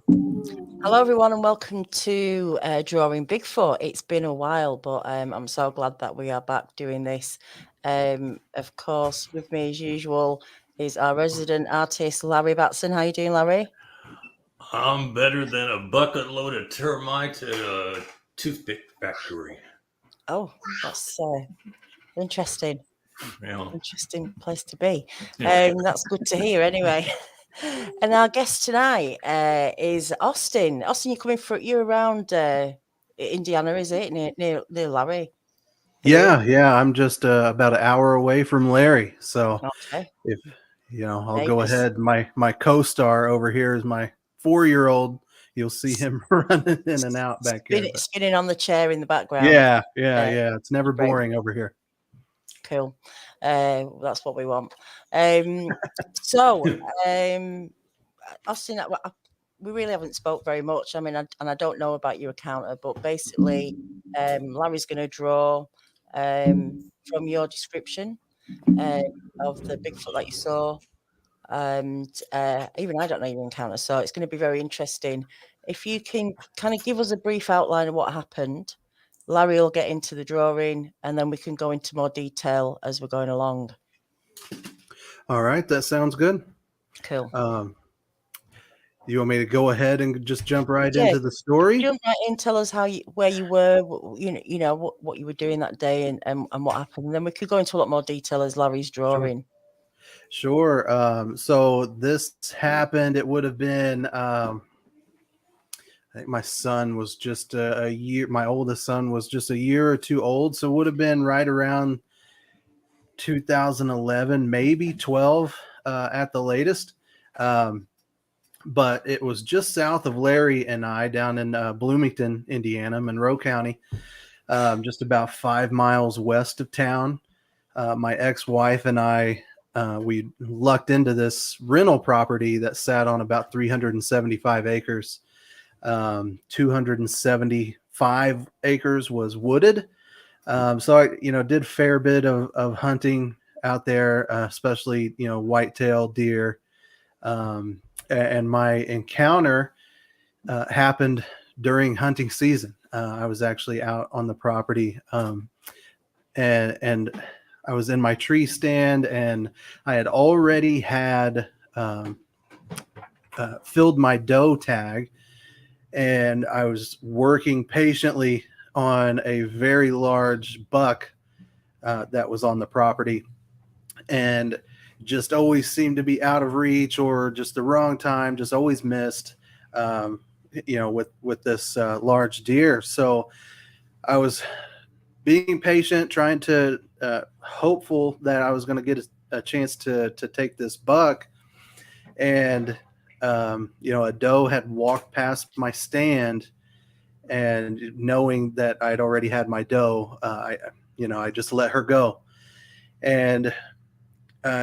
Hello, everyone, and welcome to Drawing Bigfoot. It's been a while, but I'm so glad that we are back doing this. Of course, with me as usual is our resident artist, Larry Batson. How you doing, Larry? I'm better than a bucket load of termites at a toothpick factory. Oh, that's interesting. You know, Interesting place to be. yeah. That's good to hear, anyway. And our guest tonight is Austin. Austin, you're coming for you're around Indiana, is it near Larry? Are you? Yeah. I'm just about an hour away from Larry. So Okay, if I'll go neighbors. ahead. My co-star over here is my 4-year-old. You'll see him running in and out back here. But Spinning on the chair in the background. yeah. It's never Great, boring over here. cool. That's what we want. So, um, Austin, we really haven't spoke very much. I mean, and I don't know about your encounter, but basically, Larry's going to draw from your description uh, of the Bigfoot that you saw, and even I don't know your encounter, so it's going to be very interesting. If you can kind of give us a brief outline of what happened, Larry will get into the drawing, and then we can go into more detail as we're going along. All right, that sounds good. Cool. You want me to go ahead and just jump right Yeah, into the story? jump right in. Tell us where you were, what you were doing that day, and what happened. And then we could go into a lot more detail as Larry's Sure. drawing. Sure. So this happened. It would have been. I think my son was just a year. My oldest son was just a year or two old, so it would have been right around 2011, maybe 12 at the latest. Um, but it was just south of Larry and I down in Bloomington, Indiana, Monroe County, just about 5 miles west of town. My ex-wife and I, we lucked into this rental property that sat on about 375 acres. 275 acres was wooded. So I, did a fair bit of hunting out there, especially, whitetail deer. And my encounter happened during hunting season. I was actually out on the property, and I was in my tree stand, and I had already had filled my doe tag, and I was working patiently on a very large buck that was on the property, and just always seemed to be out of reach or just the wrong time, just always missed, with this large deer. So I was being patient, trying to hopeful that I was going to get a chance to take this buck. And a doe had walked past my stand, and knowing that I'd already had my doe, I just let her go. And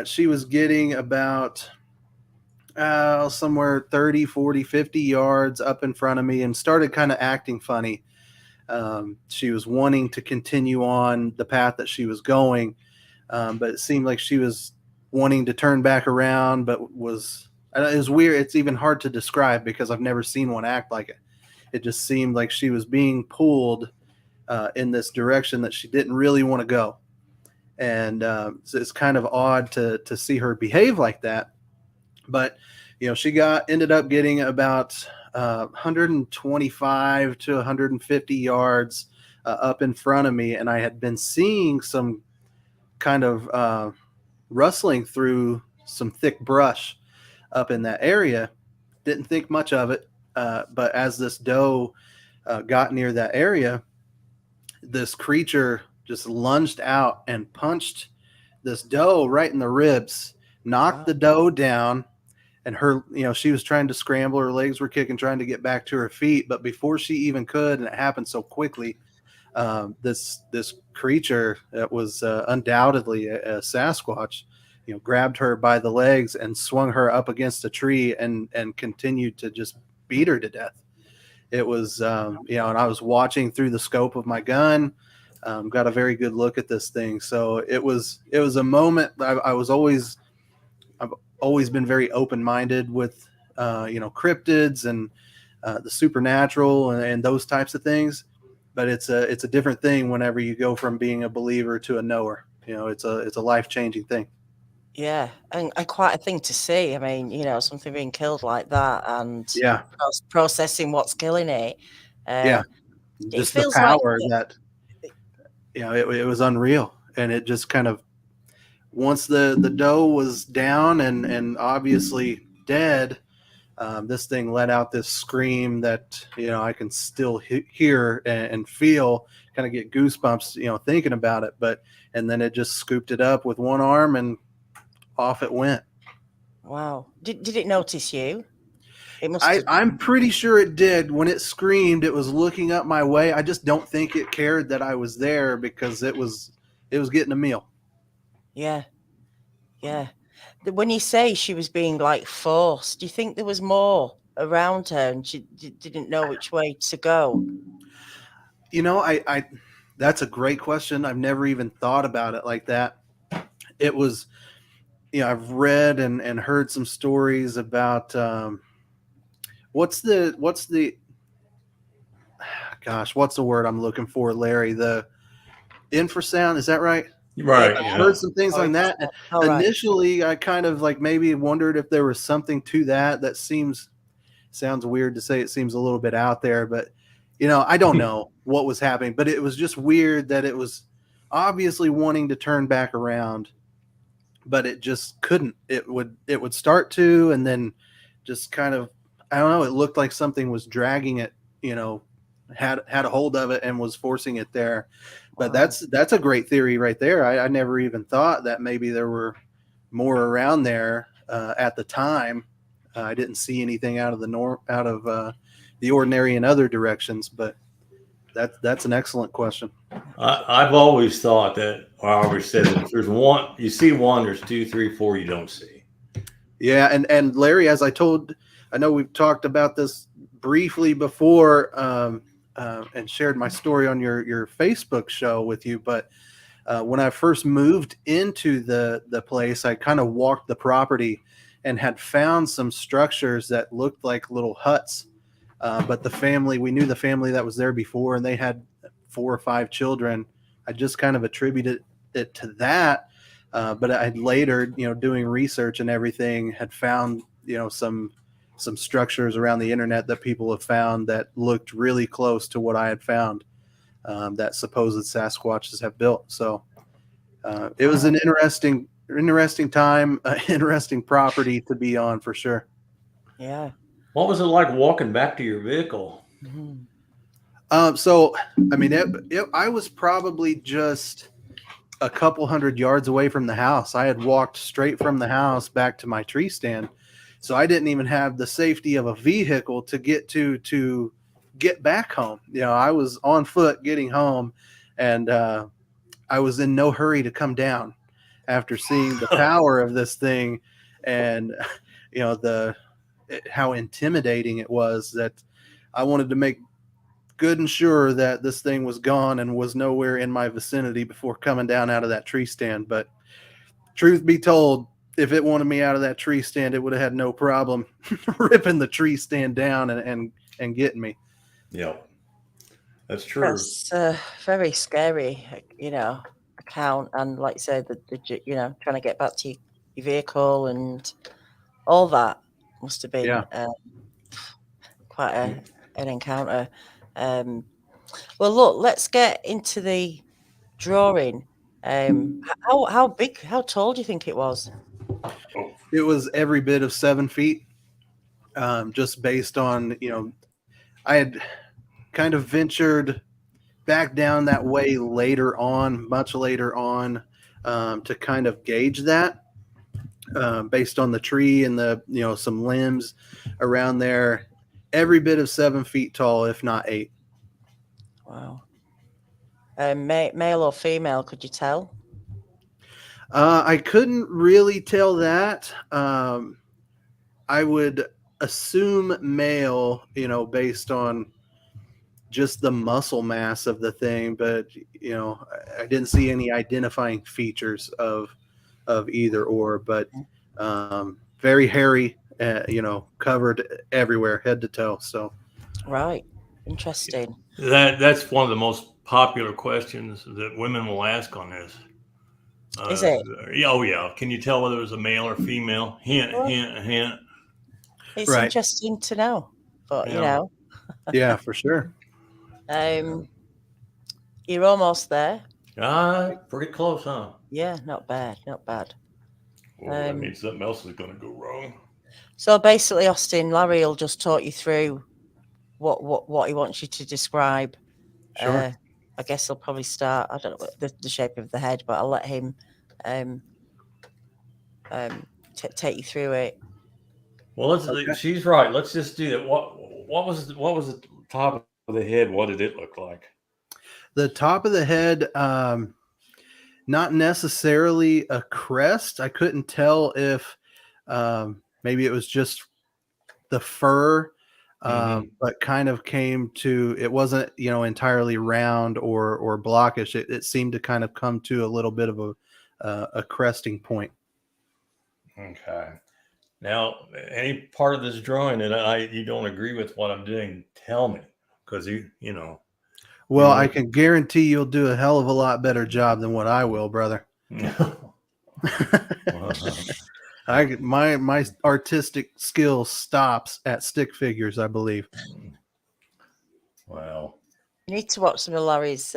she was getting about somewhere 30, 40, 50 yards up in front of me and started kind of acting funny. She was wanting to continue on the path that she was going, but it seemed like she was wanting to turn back around, but it was weird. It's even hard to describe because I've never seen one act like it. It just seemed like she was being pulled in this direction that she didn't really want to go. And so it's kind of odd to see her behave like that. But she ended up getting about 125 to 150 yards up in front of me, and I had been seeing some kind of rustling through some thick brush up in that area. Didn't think much of it, but as this doe got near that area, this creature just lunged out and punched this doe right in the ribs, knocked the doe down, and her, she was trying to scramble. Her legs were kicking, trying to get back to her feet. But before she even could, and it happened so quickly, this creature that was undoubtedly a Sasquatch, grabbed her by the legs and swung her up against a tree and continued to just beat her to death. It was, and I was watching through the scope of my gun. Got a very good look at this thing. So it was a moment. I've always been very open-minded with cryptids and the supernatural and those types of things. But it's a different thing whenever you go from being a believer to a knower. It's a life-changing thing. Yeah, and quite a thing to see. I mean, something being killed like that and Yeah. processing what's killing it. Yeah. It Just the feels like power that, it was unreal. And it just kind of, once the doe was down and obviously dead, this thing let out this scream that, I can still hear and feel, kind of get goosebumps, thinking about it. And then it just scooped it up with one arm and off it went. Wow. Did it notice you? It must have. I'm pretty sure it did. When it screamed, it was looking up my way. I just don't think it cared that I was there because it was getting a meal. Yeah. Yeah. When you say she was being like forced, do you think there was more around her and she didn't know which way to go? I that's a great question. I've never even thought about it like that. It was, I've read and heard some stories about what's the word I'm looking for, Larry? The infrasound, is that right? Right. I've Yeah. heard some things on that. All right. Initially, I kind of like maybe wondered if there was something to that. That sounds weird to say. It seems a little bit out there, but I don't know what was happening. But it was just weird that it was obviously wanting to turn back around, but it just couldn't. It would start to, and then just kind of, I don't know. It looked like something was dragging it. Had a hold of it and was forcing it there. But Wow. that's a great theory right there. I never even thought that maybe there were more around there at the time. I didn't see anything out of the ordinary in other directions, but that's an excellent question. I've always thought that, or I always said that if there's one, you see one, there's two, three, four, you don't see. Yeah, and Larry, as I know we've talked about this briefly before, and shared my story on your Facebook show with you, but when I first moved into the place, I kind of walked the property and had found some structures that looked like little huts. But we knew the family that was there before, and they had 4 or 5 children. I just kind of attributed it to that. But I later, doing research and everything, had found, some structures around the internet that people have found that looked really close to what I had found, that supposed Sasquatches have built. So it was an interesting time, interesting property to be on for sure. Yeah. What was it like walking back to your vehicle? Mm-hmm. So, I mean, I was probably just a couple hundred yards away from the house. I had walked straight from the house back to my tree stand. So I didn't even have the safety of a vehicle to get to get back home. I was on foot getting home, and I was in no hurry to come down after seeing the power of this thing and, how intimidating it was, that I wanted to make good and sure that this thing was gone and was nowhere in my vicinity before coming down out of that tree stand. But truth be told, if it wanted me out of that tree stand, it would have had no problem ripping the tree stand down and getting me. Yeah, that's true. That's very scary, account. And like you said, the trying to get back to your vehicle and all that must have been quite an encounter. Well, look, let's get into the drawing. How tall do you think it was? It was every bit of 7 feet, just based on, I had kind of ventured back down that way much later on, to kind of gauge that, based on the tree and the, some limbs around there. Every bit of 7 feet tall, if not 8. Wow. Male or female, could you tell? I couldn't really tell that. I would assume male, based on just the muscle mass of the thing, but I didn't see any identifying features of either or. But very hairy, covered everywhere, head to toe. So Right. Interesting. That's one of the most popular questions that women will ask on this. Is it? Oh yeah. Can you tell whether it was a male or female? Hint, Well, hint, hint. it's right, interesting to know. But Yeah. yeah, for sure. You're almost there. Pretty close, huh? Yeah, not bad, not bad. Well, that means something else is going to go wrong. So basically, Austin, Larry will just talk you through what he wants you to describe. Sure. I guess he'll probably start. I don't know the shape of the head, but I'll let him take you through it. Well, Okay. she's right. Let's just do that. What was the top of the head? What did it look like? The top of the head, not necessarily a crest. I couldn't tell if maybe it was just the fur, but kind of came to, it wasn't, entirely round or blockish. It seemed to kind of come to a little bit of a cresting point. Okay. Now, any part of this drawing that you don't agree with what I'm doing, tell me, because Well, I can guarantee you'll do a hell of a lot better job than what I will, brother. My artistic skill stops at stick figures, I believe. Well, you need to watch some of Larry's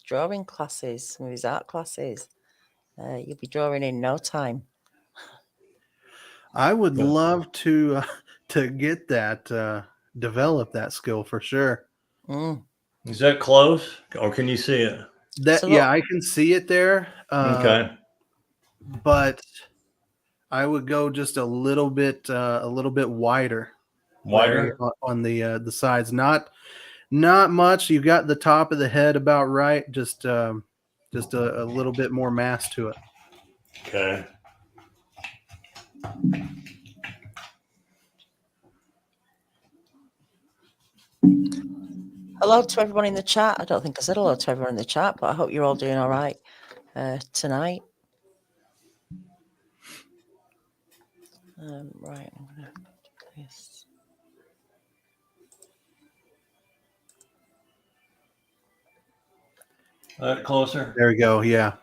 drawing classes, some of his art classes. You'll be drawing in no time. I would love to get that, develop that skill for sure. Is that close, or can you see it? Yeah, I can see it there. Okay, but I would go just a little bit wider, wider on the sides. Not much. You got the top of the head about right. Just a little bit more mass to it. Okay. Hello to everyone in the chat. I don't think I said hello to everyone in the chat, but I hope you're all doing all right tonight. Right, I'm gonna do this. Closer. There we go. Yeah.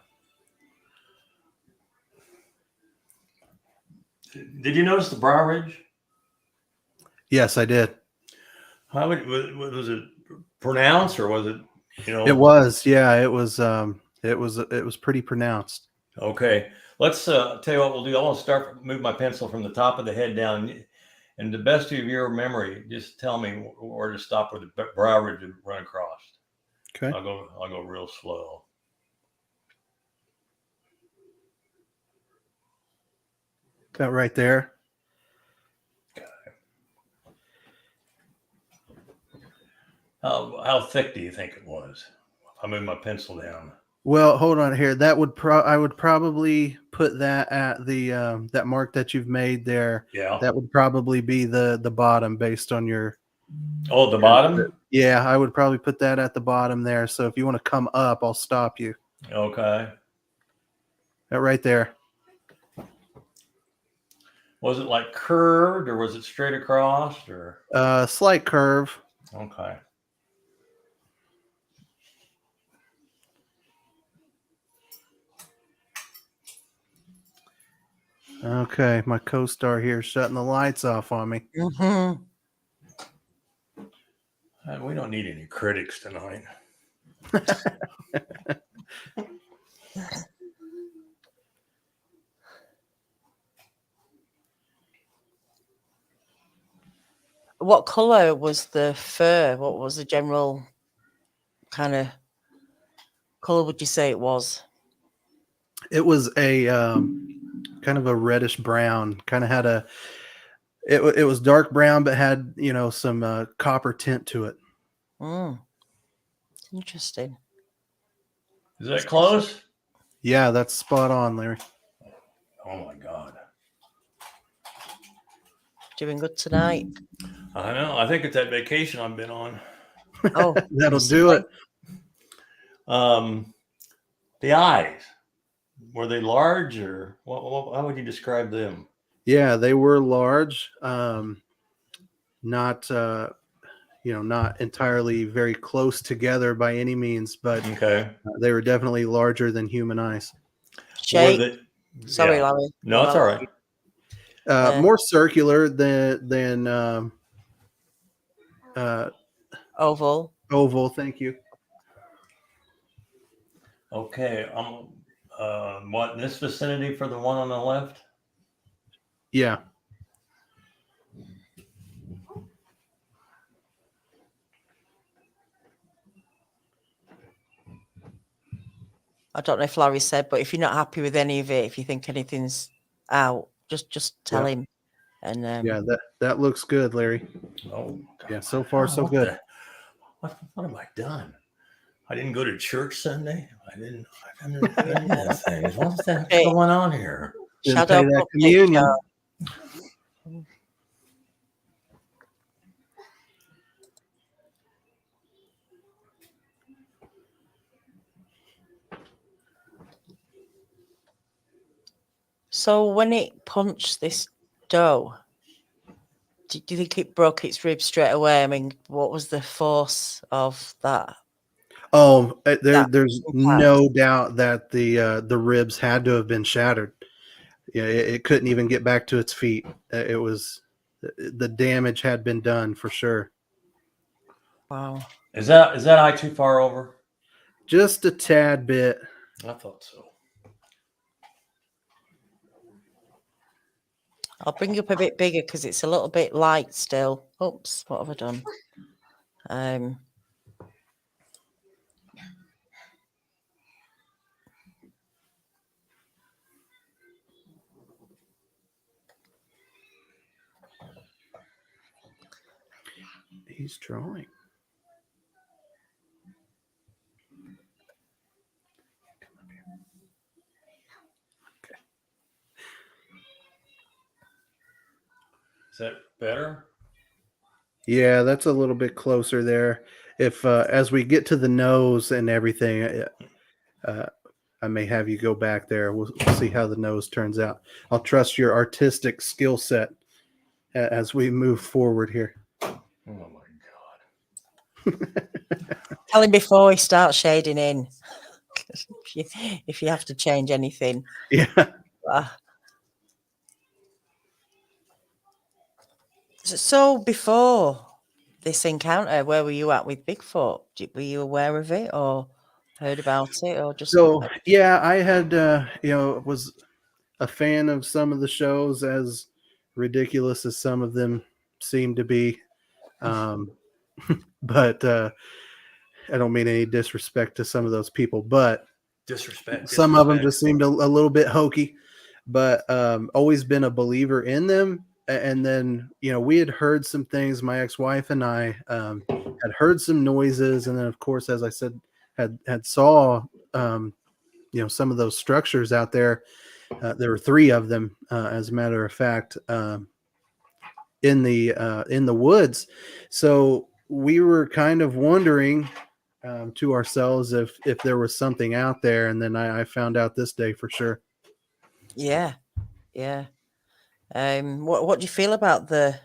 Did you notice the brow ridge? Yes, I did. How was it pronounced, or was it? It was. Yeah, it was. It was pretty pronounced. Okay, let's tell you what we'll do. I want to move my pencil from the top of the head down, and the best of your memory, just tell me where to stop where the brow ridge would run across. Okay. I'll go real slow. About right there. Okay. How thick do you think it was? If I move my pencil down. Well, hold on here. That would I would probably put that at the that mark that you've made there. Yeah. That would probably be the bottom based on your. Oh, the bottom? Yeah, I would probably put that at the bottom there. So if you want to come up, I'll stop you. Okay. That right there. Was it like curved, or was it straight across, or? Slight curve. Okay. Okay, my co-star here shutting the lights off on me. Mm-hmm. We don't need any critics tonight. What color was the fur? What was the general kind of color would you say it was? It was a kind of a reddish brown. Kind of had a. It was dark brown, but had some copper tint to it. Interesting. Is that close? Yeah, that's spot on, Larry. Oh my God. Doing good tonight. I know. I think it's that vacation I've been on. Oh, that'll do it. The eyes, were they large, or how would you describe them? Yeah, they were large. Not not entirely very close together by any means, but Okay. they were definitely larger than human eyes. Or Shape. the Sorry, yeah. Larry. No, it's all right. More circular than Oval. oval. Thank you. Okay. What in this vicinity for the one on the left? Yeah. I don't know if Larry said, but if you're not happy with any of it, if you think anything's out, just tell him. And Yeah, that looks good, Larry. Oh, God. Yeah, so far so good. What have I done? I didn't go to church Sunday. I didn't do any of those things. What's that going on here? Didn't shadow pay that puppet communion. show. So when it punched this doe, do you think it broke its ribs straight away? I mean, what was the force of that? Oh, there's impact? no doubt that the ribs had to have been shattered. Yeah, it couldn't even get back to its feet. It was the damage had been done for sure. Wow. Is that eye too far over? Just a tad bit. I thought so. I'll bring you up a bit bigger because it's a little bit light still. Oops, what have I done? He's drawing. Okay. Is that better? Yeah, that's a little bit closer there. If as we get to the nose and everything, I may have you go back there. We'll see how the nose turns out. I'll trust your artistic skill set as we move forward here. Oh my God. Tell him before he starts shading in. if you have to change anything. Yeah. So before this encounter, where were you at with Bigfoot? Were you aware of it or heard about it or just? So yeah, I had was a fan of some of the shows, as ridiculous as some of them seem to be. But I don't mean any disrespect to some of those people, but some of them just seemed a little bit hokey, but always been a believer in them. And then, we had heard some things, my ex-wife and I had heard some noises. And then, of course, as I said, had saw, some of those structures out there. There were 3 of them, as a matter of fact, in the woods. So we were kind of wondering to ourselves if there was something out there. And then I found out this day for sure. Yeah. What do you feel about the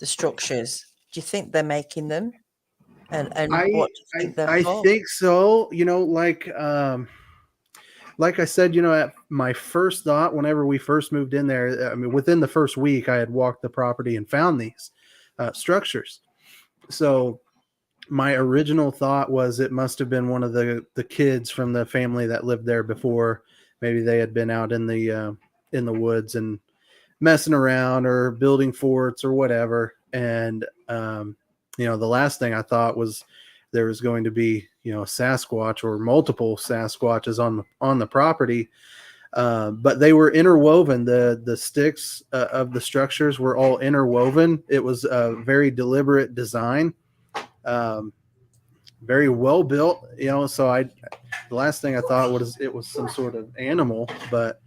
structures? Do you think they're making them? And what do you think they're for? I think so. Like I said, at my first thought, whenever we first moved in there, I mean, within the first week, I had walked the property and found these structures. So my original thought was it must have been one of the kids from the family that lived there before. Maybe they had been out in the woods and messing around or building forts or whatever. And, the last thing I thought was there was going to be, a Sasquatch or multiple Sasquatches on the property. But they were interwoven. The sticks of the structures were all interwoven. It was a very deliberate design, very well built, so the last thing I thought was it was some sort of animal, but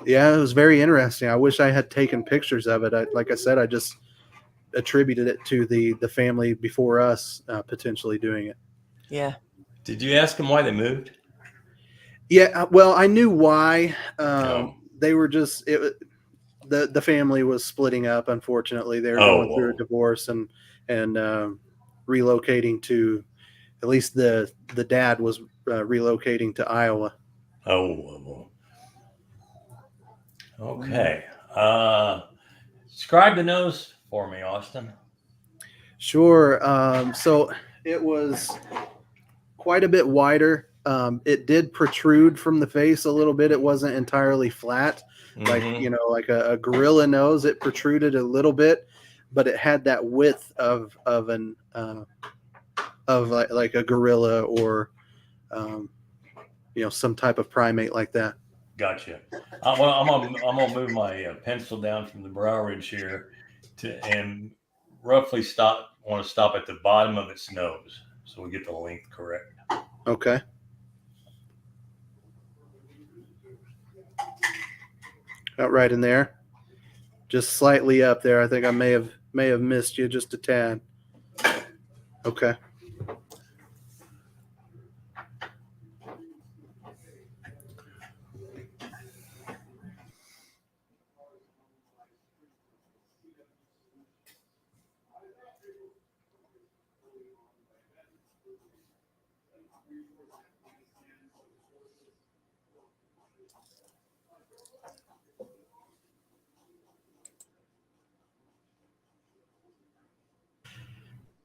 yeah, it was very interesting. I wish I had taken pictures of it. Like I said, I just attributed it to the family before us potentially doing it. Yeah. Did you ask them why they moved? Yeah, well, I knew why. They were just the family was splitting up. Unfortunately, they were going through a divorce and relocating to, at least the dad was relocating to Iowa. Oh. Okay. Describe the nose for me, Austin. Sure. So it was quite a bit wider. It did protrude from the face a little bit. It wasn't entirely flat, like like a gorilla nose. It protruded a little bit, but it had that width of like a gorilla or some type of primate like that. Gotcha. Well, I'm gonna move my pencil down from the brow ridge here and roughly want to stop at the bottom of its nose, so we get the length correct. Okay. About right in there, just slightly up there. I think I may have missed you just a tad. Okay.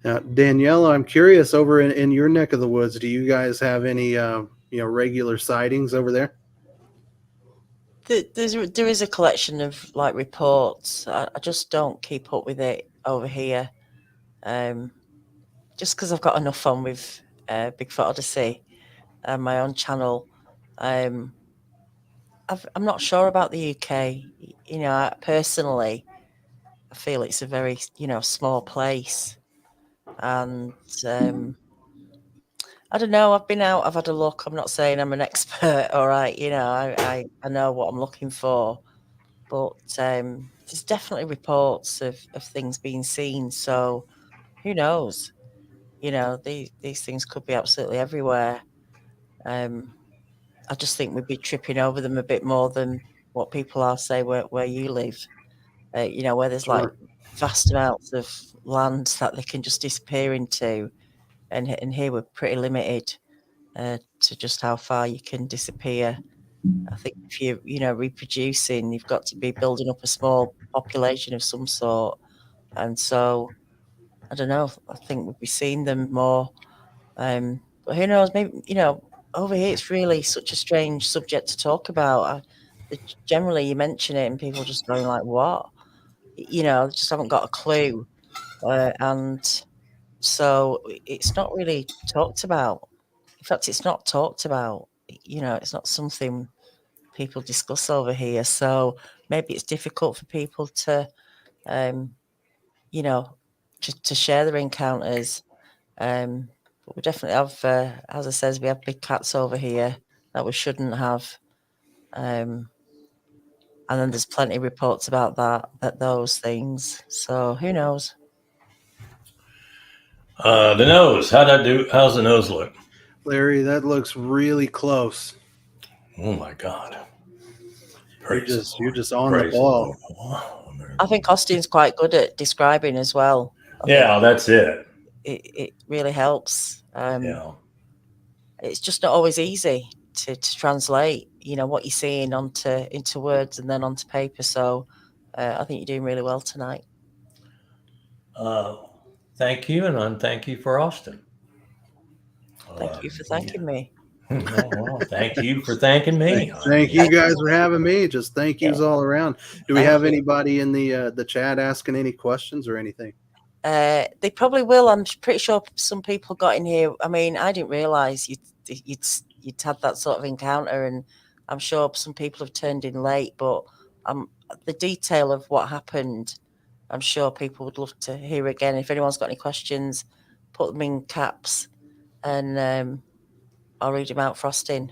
Now, Danielle, I'm curious, over in your neck of the woods, do you guys have any regular sightings over there? There is a collection of like reports. I just don't keep up with it over here, just because I've got enough fun with Bigfoot Odyssey and my own channel. I'm not sure about the UK. Personally, I feel it's a very small place, and I don't know. I've been out. I've had a look. I'm not saying I'm an expert. All right, I know what I'm looking for, but there's definitely reports of things being seen. So who knows? These things could be absolutely everywhere. I just think we'd be tripping over them a bit more than what people are, say, where you live. Where there's like vast amounts of land that they can just disappear into, and here we're pretty limited to just how far you can disappear. I think if you're reproducing, you've got to be building up a small population of some sort, and so I don't know. I think we'd be seeing them more. But who knows? Maybe over here it's really such a strange subject to talk about. Generally, you mention it and people just going like, "What?" Just haven't got a clue, and so it's not really talked about. In fact, it's not talked about. It's not something people discuss over here. So maybe it's difficult for people to, to share their encounters. But we definitely have, as I says, we have big cats over here that we shouldn't have. And then there's plenty of reports about those things. So who knows? The nose. How's the nose look? Larry, that looks really close. Oh my God. You're just on the ball. I think Austin's quite good at describing as well. That's it. It really helps. It's just not always easy to translate, what you're seeing into words and then onto paper. So I think you're doing really well tonight. Thank you, and thank you for Austin. Thank you for thanking me. Well, thank you for thanking me. Thank you guys for having me. Just thank yous all around. Do we have anybody in the chat asking any questions or anything? They probably will. I'm pretty sure some people got in here. I mean, I didn't realize you'd had that sort of encounter, and I'm sure some people have turned in late. But the detail of what happened, I'm sure people would love to hear again. If anyone's got any questions, put them in caps, and I'll read them out for Austin.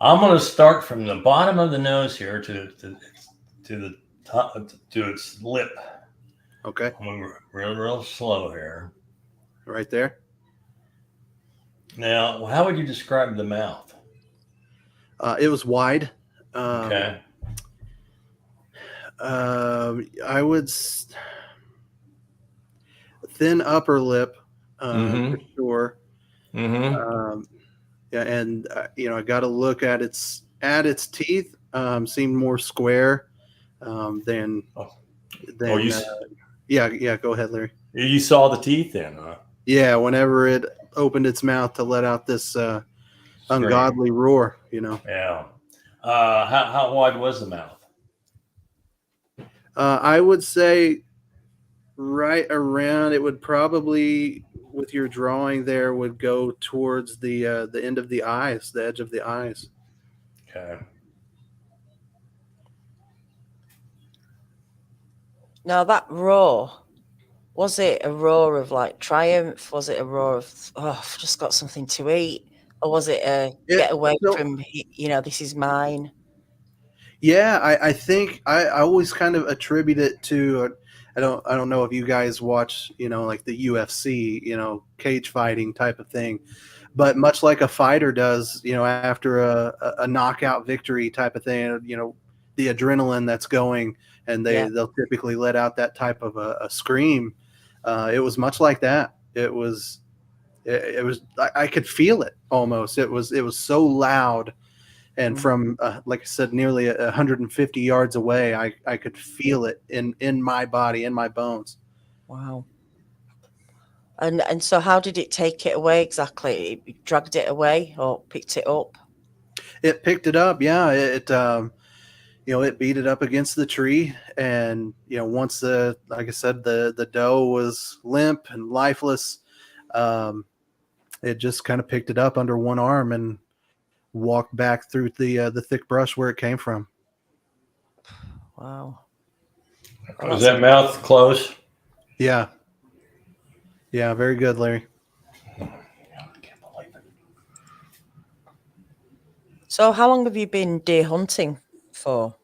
I'm going to start from the bottom of the nose here to the top, to its lip. Okay. I'm going real slow here. Right there. Now, how would you describe the mouth? It was wide. Okay. I would thin upper lip, for sure. Um, yeah, and I got to look at its teeth. Seemed more square than Oh, than. Yeah. Go ahead, Larry. you saw the teeth then, huh? Yeah, whenever it opened its mouth to let out this ungodly roar, Yeah. How wide was the mouth? I would say right around. It would probably, with your drawing there, would go towards the end of the eyes, the edge of the eyes. Okay. Now that roar, was it a roar of like triumph? Was it a roar of, oh, I've just got something to eat? Or was it a get away from, this is mine? Yeah, I think I always kind of attribute it to. I don't know if you guys watch like the UFC, cage fighting type of thing, but much like a fighter does, after a knockout victory type of thing, the adrenaline that's going, and they'll typically let out that type of a scream. It was much like that. It was I could feel it almost. It was so loud. And from, like I said, nearly 150 yards away, I could feel it in my body, in my bones. Wow. And so how did it take it away exactly? It dragged it away or picked it up? It picked it up, yeah. It beat it up against the tree, and once like I said, the doe was limp and lifeless. It just kind of picked it up under one arm and walked back through the thick brush where it came from. Wow. Was that mouth close? Yeah. Yeah, very good, Larry. I can't believe it. So how long have you been deer hunting for?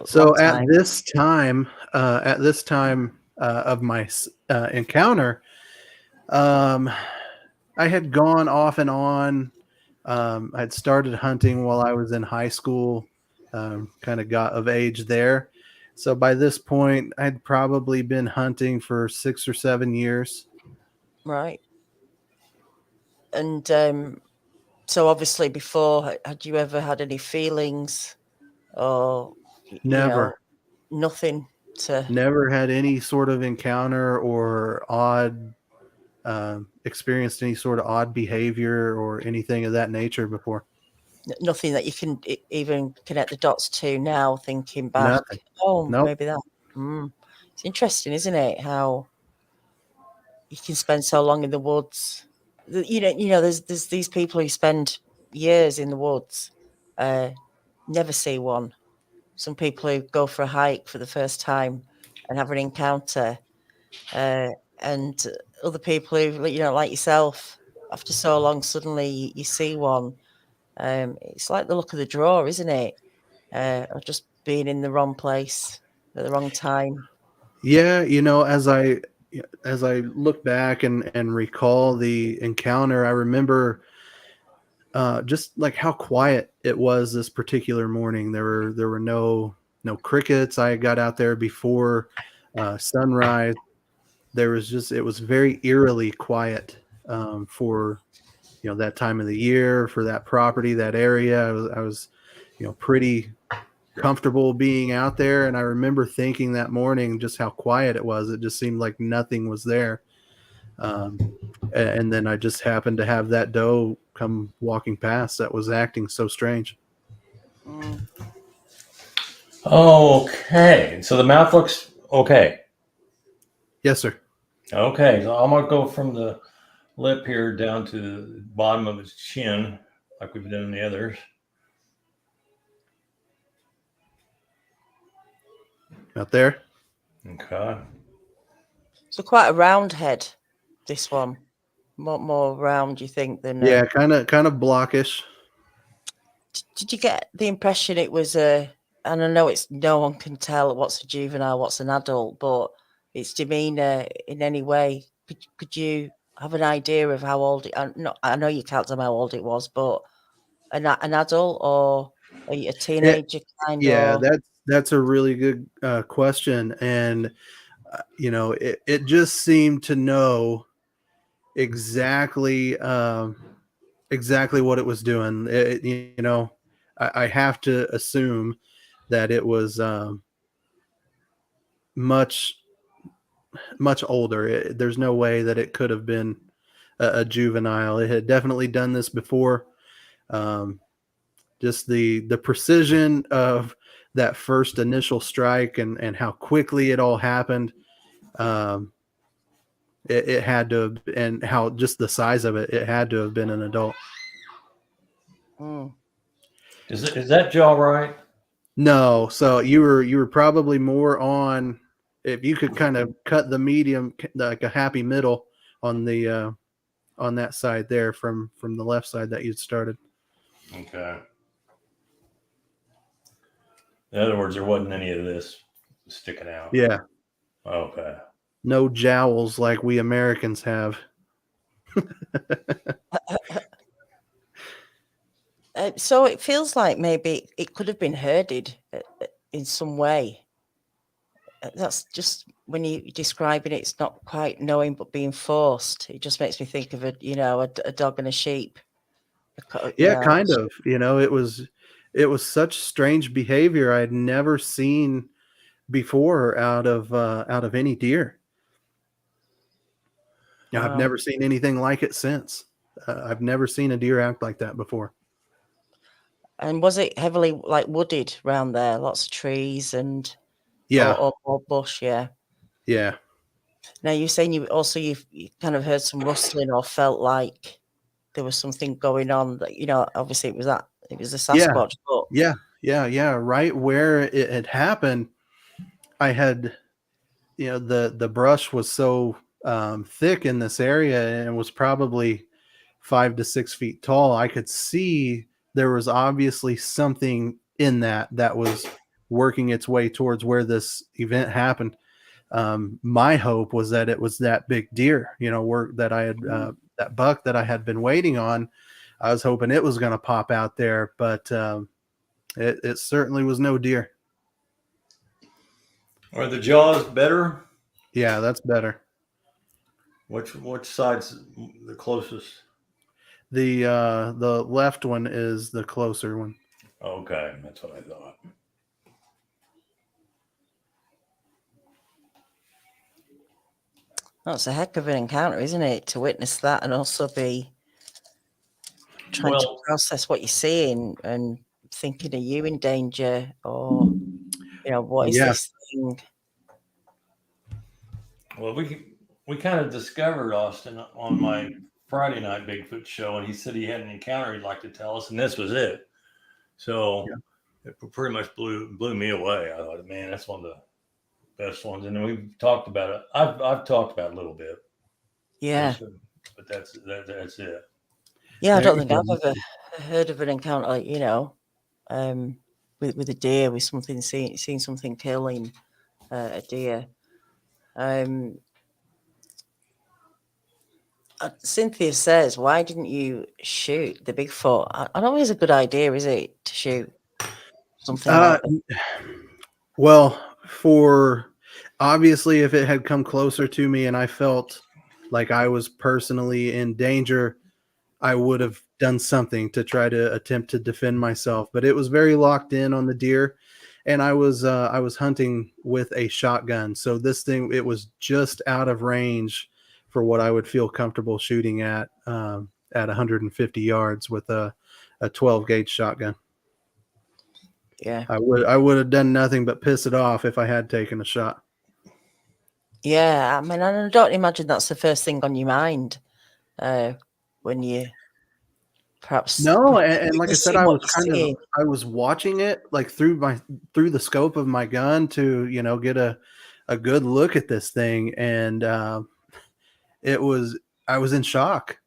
So at this time of my encounter, I had gone off and on. I'd started hunting while I was in high school, kind of got of age there. So by this point, I'd probably been hunting for 6 or 7 years. Right. And so obviously before, had you ever had any feelings or, Never. Nothing to... Never had any sort of encounter or experienced any sort of odd behavior or anything of that nature before. Nothing that you can even connect the dots to now, thinking back. Nothing. Oh, Nope. maybe that. It's interesting, isn't it? How you can spend so long in the woods. There's these people who spend years in the woods, never see one. Some people who go for a hike for the first time and have an encounter, and other people who, like yourself, after so long, suddenly you see one. It's like the luck of the draw, isn't it? Of just being in the wrong place at the wrong time. Yeah, as I look back and recall the encounter, I remember just like how quiet it was this particular morning. There were no crickets. I got out there before sunrise. It was very eerily quiet for that time of the year, for that property, that area. I was pretty comfortable being out there, and I remember thinking that morning just how quiet it was. It just seemed like nothing was there. And then I just happened to have that doe come walking past that was acting so strange. Okay, so the mouth looks okay. Yes, sir. Okay, so I'm gonna go from the lip here down to the bottom of his chin, like we've done in the others. Out there. Okay. So quite a round head, this one. More round, you think, than... Yeah, kind of blockish. Did you get the impression it was and I know no one can tell what's a juvenile, what's an adult, but its demeanor in any way, could you have an idea of how old I know you can't tell how old it was, but an adult or a teenager kind of? Yeah, That's a really good question, and it just seemed to know exactly exactly what it was doing. I have to assume that it was much much older. There's no way that it could have been a juvenile. It had definitely done this before. Um, just the precision of that first initial strike and how quickly it all happened. Um, it had to have, and how just the size of it, it had to have been an adult. Mm. Is that jaw right? No, so you were probably more on, if you could kind of cut the medium like a happy middle on the on that side there from the left side that you'd started. Okay. In other words, there wasn't any of this sticking out. Yeah, Okay. no jowls like we Americans have. So it feels like maybe it could have been herded in some way. That's just when you're describing it, it's not quite knowing but being forced. It just makes me think of a dog and a sheep. Yeah, kind of. It was such strange behavior I had never seen before out of any deer. Yeah, I've Wow. never seen anything like it since. I've never seen a deer act like that before. And was it heavily like wooded around there? Lots of trees and Yeah, or bush, yeah. yeah, Now you're saying you kind of heard some rustling or felt like there was something going on that, obviously it was a yeah, Sasquatch, but yeah. Right where it had happened, I had, the brush was so thick in this area and was probably 5 to 6 feet tall. I could see there was obviously something in that was working its way towards where this event happened. My hope was that it was that big deer, that I had, that buck that I had been waiting on. I was hoping it was going to pop out there, but it certainly was no deer. Are the jaws better? Yeah, that's better. Which side's the closest? The left one is the closer one. Okay, that's what I thought. that's a heck of an encounter, isn't it? To witness that and also be trying to process what you're seeing and thinking, are you in danger, or what is this thing? Well, we kind of discovered Austin on my Friday night Bigfoot show, and he said he had an encounter he'd like to tell us, and this was it. So it pretty much blew me away. I thought, man, that's one of the best ones. And then we've talked about it. I've talked about it a little bit. Yeah. But that's it. Yeah, I don't think I've ever heard of an encounter like, with a deer, with something seeing something killing a deer. Cynthia says, why didn't you shoot the Bigfoot? I don't think it's a good idea, is it, to shoot something like that? Well, for obviously, if it had come closer to me and I felt like I was personally in danger, I would have done something to try to attempt to defend myself. But it was very locked in on the deer, and I was hunting with a shotgun, so this thing, it was just out of range for what I would feel comfortable shooting at 150 yards with a 12 gauge shotgun. Yeah, I would have done nothing but piss it off if I had taken a shot. Yeah, I mean, I don't imagine that's the first thing on your mind when you perhaps No, and like I said, I I was watching it like through the scope of my gun to get a good look at this thing, and I was in shock.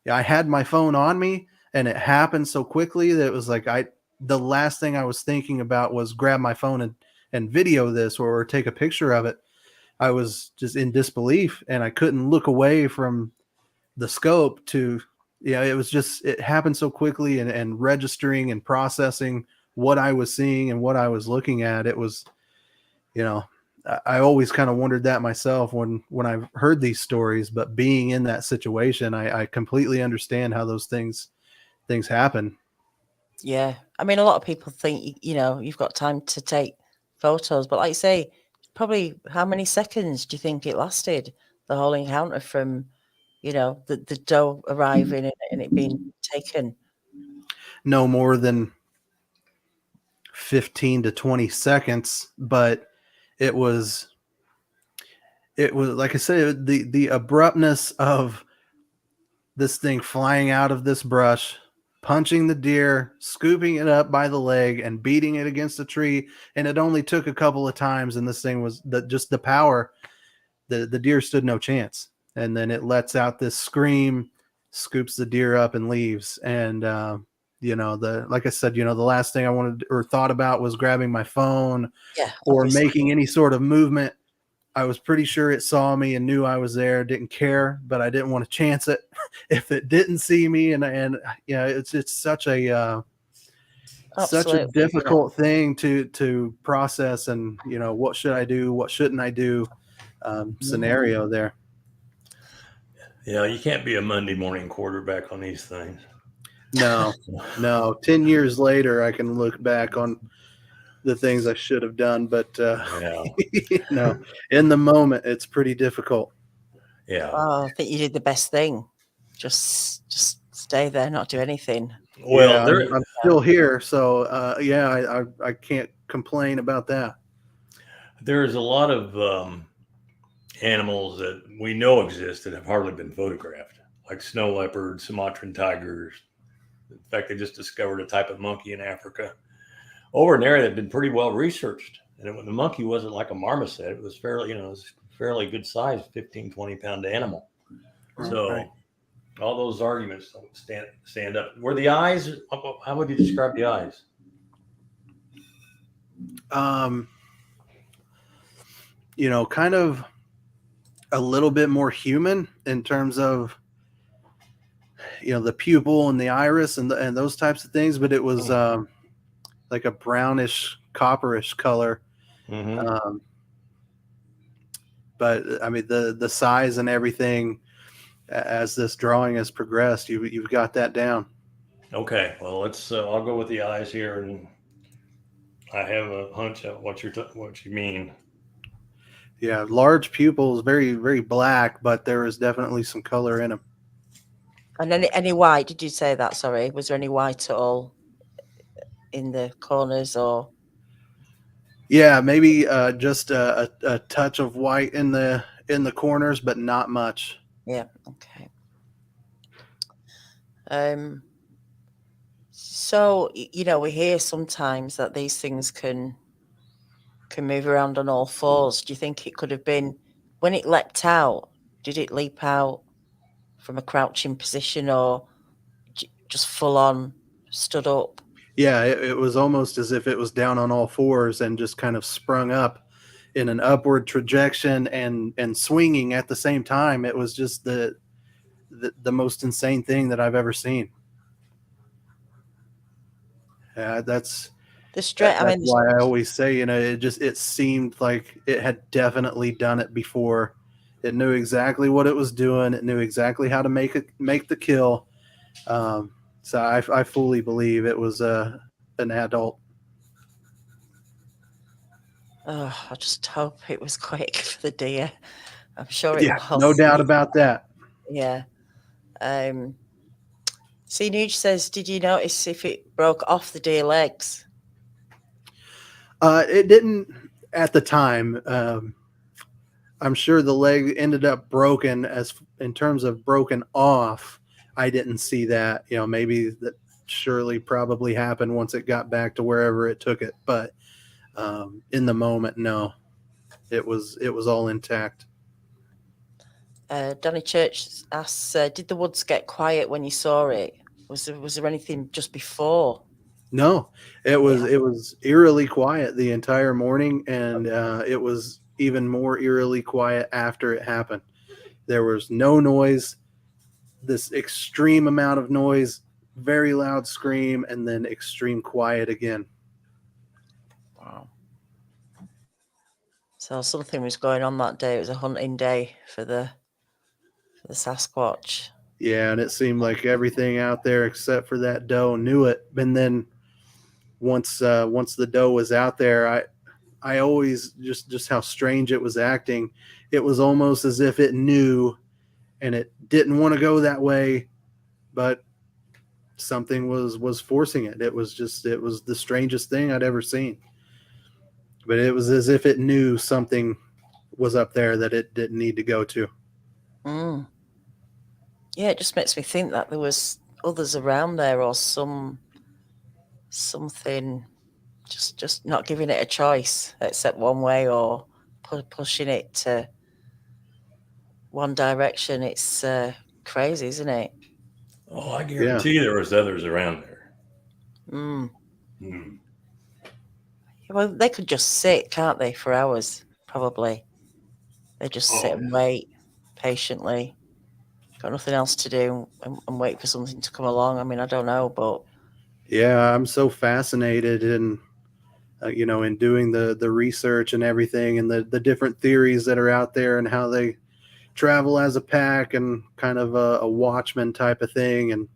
Yeah, I had my phone on me, and it happened so quickly that it was like the last thing I was thinking about was grab my phone and video this or take a picture of it. I was just in disbelief, and I couldn't look away from the scope to, it was just, it happened so quickly, and registering and processing what I was seeing and what I was looking at. It was, you know, I always kind of wondered that myself when I've heard these stories, but being in that situation, I completely understand how those things happen. Yeah. I mean, a lot of people think, you know, you've got time to take photos, but like you say, probably how many seconds do you think it lasted? The whole encounter from, you know, the doe arriving and it being taken. No more than 15 to 20 seconds, but it was like I said, the abruptness of this thing flying out of this brush, punching the deer, scooping it up by the leg, and beating it against a tree. And it only took a couple of times, and this thing was just the power. The deer stood no chance, and then it lets out this scream, scoops the deer up, and leaves. And you know, like I said, you know, the last thing I wanted or thought about was grabbing my phone, Yeah, or obviously. making any sort of movement. I was pretty sure it saw me and knew I was there, didn't care, but I didn't want to chance it if it didn't see me. And yeah, it's such a Absolutely, difficult thing to process. And, you know, what should I do? What shouldn't I do? Scenario there. Yeah, you can't be a Monday morning quarterback on these things. No. 10 years later, I can look back on the things I should have done, but Yeah. you know, in the moment, it's pretty difficult. Yeah. Oh, I think you did the best thing. Just stay there, not do anything. Well, yeah, I'm still here, so yeah, I can't complain about that. there's a lot of animals that we know exist that have hardly been photographed, like snow leopards, Sumatran tigers. In fact, they just discovered a type of monkey in Africa over an area that had been pretty well researched. And the monkey wasn't like a marmoset. It was fairly, you know, it was fairly good size, 15, 20-pound animal. So Right. all those arguments don't stand up. Were the eyes, how would you describe the eyes? You know, kind of a little bit more human in terms of, you know, the pupil and the iris and those types of things, but it was like a brownish, copperish color. Mm-hmm. But I mean, the size and everything, as this drawing has progressed, you've got that down. Okay, well, let's. I'll go with the eyes here, and I have a hunch at what you mean. Yeah, large pupils, very, very black, but there is definitely some color in them. And any white? Did you say that? Sorry, was there any white at all in the corners or? Yeah, maybe just a touch of white in the corners, but not much. Yeah. Okay. So you know, we hear sometimes that these things can move around on all fours. Do you think it could have been when it leapt out? Did it leap out from a crouching position or just full on stood up? Yeah, it was almost as if it was down on all fours and just kind of sprung up in an upward trajectory and swinging at the same time. It was just the most insane thing that I've ever seen. That's why I always say, you know, it seemed like it had definitely done it before. It knew exactly what it was doing. It knew exactly how to make the kill. So I fully believe it was an adult. Oh, I just hope it was quick for the deer. I'm sure it was. No doubt about that. Yeah. See, Nuge says, did you notice if it broke off the deer legs? It didn't at the time. I'm sure the leg ended up broken. As in terms of broken off, I didn't see that. You know, maybe that surely probably happened once it got back to wherever it took it. But in the moment, no, it was all intact. Danny Church asks, did the woods get quiet when you saw it? Was there anything just before? No, it was eerily quiet the entire morning, and it was even more eerily quiet after it happened. There was no noise, this extreme amount of noise, very loud scream, and then extreme quiet again. Wow. So something was going on that day. It was a hunting day for the Sasquatch. Yeah, and it seemed like everything out there except for that doe knew it. And then once the doe was out there, I always just how strange it was acting. It was almost as if it knew and it didn't want to go that way, but something was forcing it. It was the strangest thing I'd ever seen. But it was as if it knew something was up there that it didn't need to go to. Mm. Yeah, it just makes me think that there was others around there or something just not giving it a choice except one way or pushing it to one direction. It's crazy, isn't it? Oh, I guarantee there was others around there. Mm. Hmm. Well, they could just sit, can't they, for hours, probably. They just sit and wait patiently. Got nothing else to do and wait for something to come along. I mean, I don't know, but... Yeah, I'm so fascinated in in doing the research and everything and the different theories that are out there and how they travel as a pack and kind of a watchman type of thing, and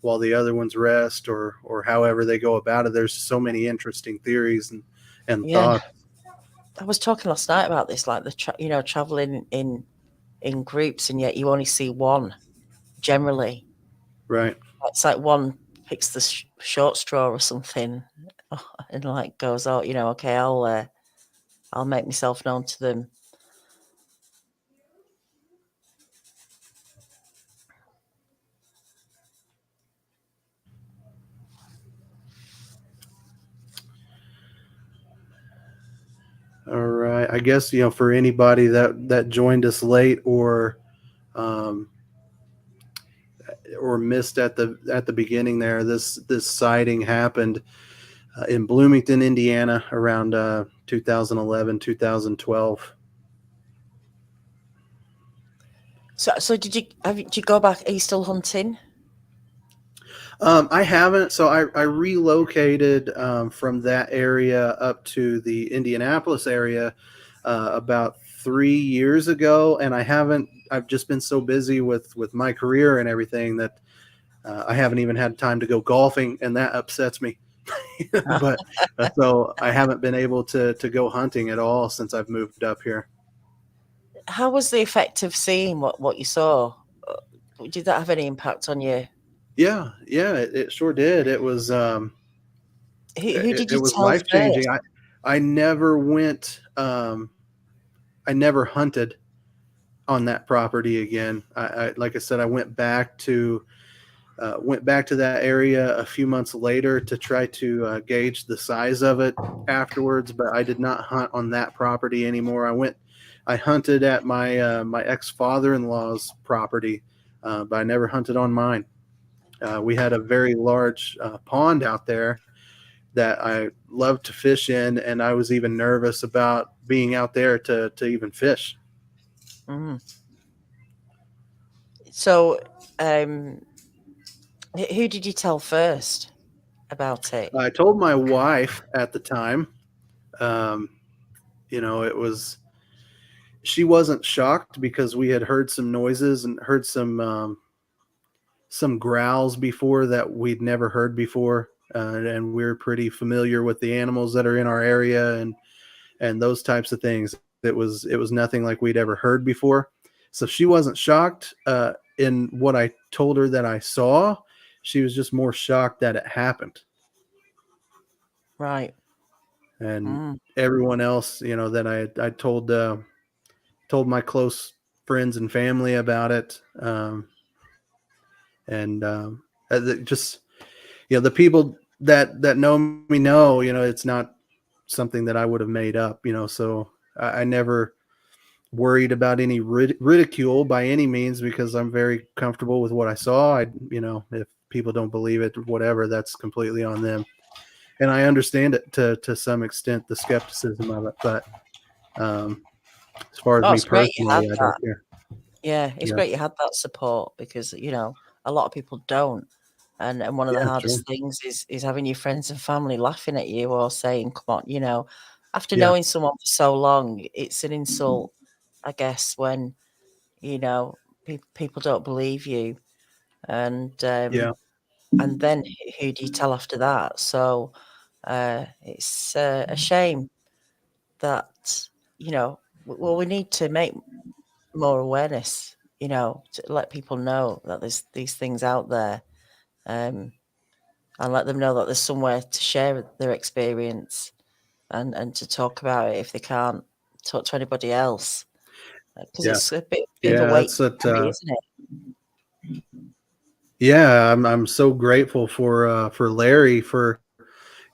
while the other ones rest or however they go about it. There's so many interesting theories and Yeah. thoughts. I was talking last night about this, like traveling in groups, and yet you only see one generally. Right. It's like one picks the short straw or something, and like goes, "Oh, okay, I'll make myself known to them." All right. I guess for anybody that joined us late or missed at the beginning there, this sighting happened in Bloomington, Indiana, around 2011, 2012. So did you go back? Are you still hunting? I haven't. So I relocated from that area up to the Indianapolis area about 3 years ago, and I haven't. I've just been so busy with my career and everything that I haven't even had time to go golfing, and that upsets me. But so I haven't been able to go hunting at all since I've moved up here. How was the effect of seeing what you saw? Did that have any impact on you? Yeah, it sure did. It was Who did it you was tell life changing. first? I never went. I never hunted on that property again. I like I said, I went back to that area a few months later to try to gauge the size of it afterwards, but I did not hunt on that property anymore. I hunted at my ex-father-in-law's property, but I never hunted on mine. We had a very large pond out there that I loved to fish in, and I was even nervous about being out there to even fish. Mm. So, who did you tell first about it? I told my wife at the time. It was she wasn't shocked because we had heard some noises and heard some growls before that we'd never heard before, and we're pretty familiar with the animals that are in our area and those types of things. It was nothing like we'd ever heard before, so she wasn't shocked in what I told her that I saw. She was just more shocked that it happened. Right. And everyone else, that I told my close friends and family about it, and just the people that know me know, it's not something that I would have made up, so I never worried about any ridicule by any means because I'm very comfortable with what I saw. If people don't believe it, whatever, that's completely on them. And I understand it to some extent, the skepticism of it, but as far as me It's great you had personally, I that. don't care. Yeah, it's Yeah. great you had that support because a lot of people don't. And one of the Yeah, hardest sure. things is having your friends and family laughing at you or saying, "Come on," after Yeah. knowing someone for so long, it's an insult, I guess, when you know people don't believe you, and Yeah. then who do you tell after that? So it's a shame that well, we need to make more awareness, to let people know that there's these things out there, and let them know that there's somewhere to share their experience and to talk about it if they can't talk to anybody else, because Yeah. it's a bit of a Yeah. weight That's to what. carry, isn't it? Yeah, I'm so grateful for Larry for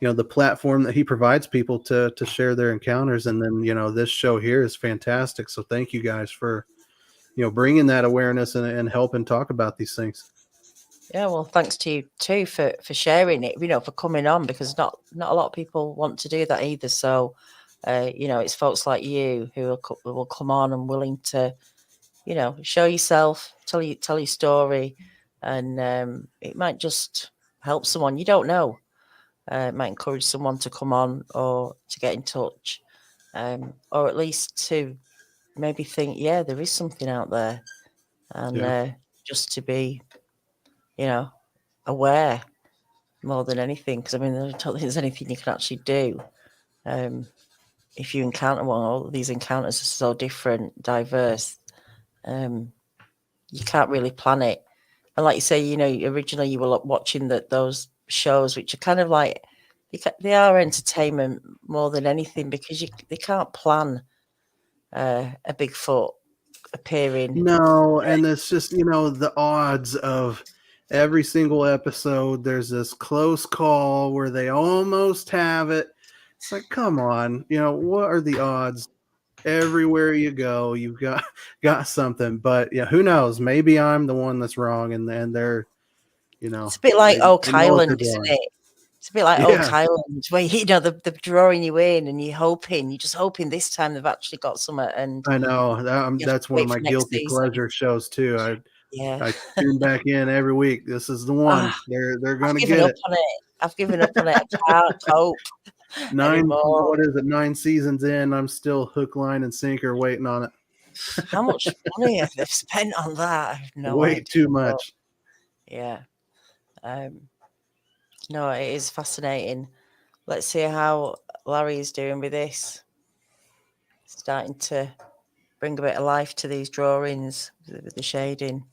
the platform that he provides people to share their encounters, and then this show here is fantastic. So thank you guys for bringing that awareness and helping talk about these things. Yeah, well, thanks to you too for sharing it, for coming on, because not a lot of people want to do that either. So, it's folks like you who will come on and willing to, show yourself, tell your story, and it might just help someone. You don't know. It might encourage someone to come on or to get in touch, or at least to maybe think, yeah, there is something out there, and Yeah. just to be, you know, aware more than anything. Because I mean, I don't think there's anything you can actually do if you encounter one. All these encounters are so different, diverse. You can't really plan it. And like you say, originally you were watching those shows, which are kind of like they are entertainment more than anything, because they can't plan a Bigfoot appearing. No, and it's just the odds of every single episode. There's this close call where they almost have it. It's like, come on, what are the odds? Everywhere you go, you've got something. But yeah, who knows? Maybe I'm the one that's wrong, and they're It's a bit like they Oak know what they're Island, isn't doing. it? It's a bit like Oak Yeah, Island, where they're drawing you in, and you're just hoping this time they've actually got something, and I know. you have to That's one of wait my for next guilty season. pleasure shows too. Yeah. I tune back in every week. This is the one. Ah, They're I've gonna given get up it. on it. I've given up on it. I can't cope anymore. What is it? 9 seasons in, I'm still hook, line, and sinker waiting on it. How much money have they spent on that? I have no Way idea. too But much. yeah. No, it is fascinating. Let's see how Larry is doing with this. Starting to bring a bit of life to these drawings with the shading.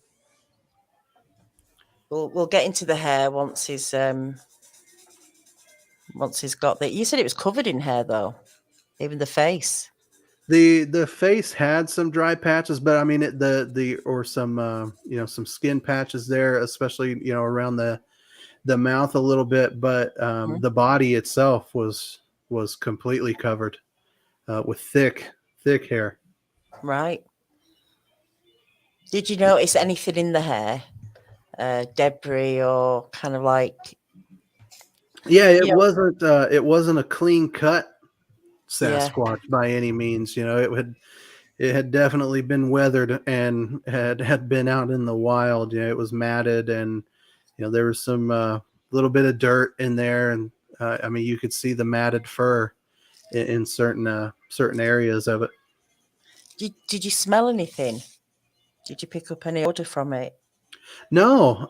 We'll get into the hair once he's got the. You said it was covered in hair though, even the face. The face had some dry patches, but I mean the or some some skin patches there, especially around the mouth a little bit, but Mhm. the body itself was completely covered with thick hair. Right. Did you notice anything in the hair? Debris or kind of like, Yeah, yeah, it wasn't a clean cut yeah, Sasquatch by any means. It had definitely been weathered and had been out in the wild. It was matted, and there was some little bit of dirt in there, and I mean you could see the matted fur in certain areas of it. Did you smell anything? Did you pick up any odor from it? No,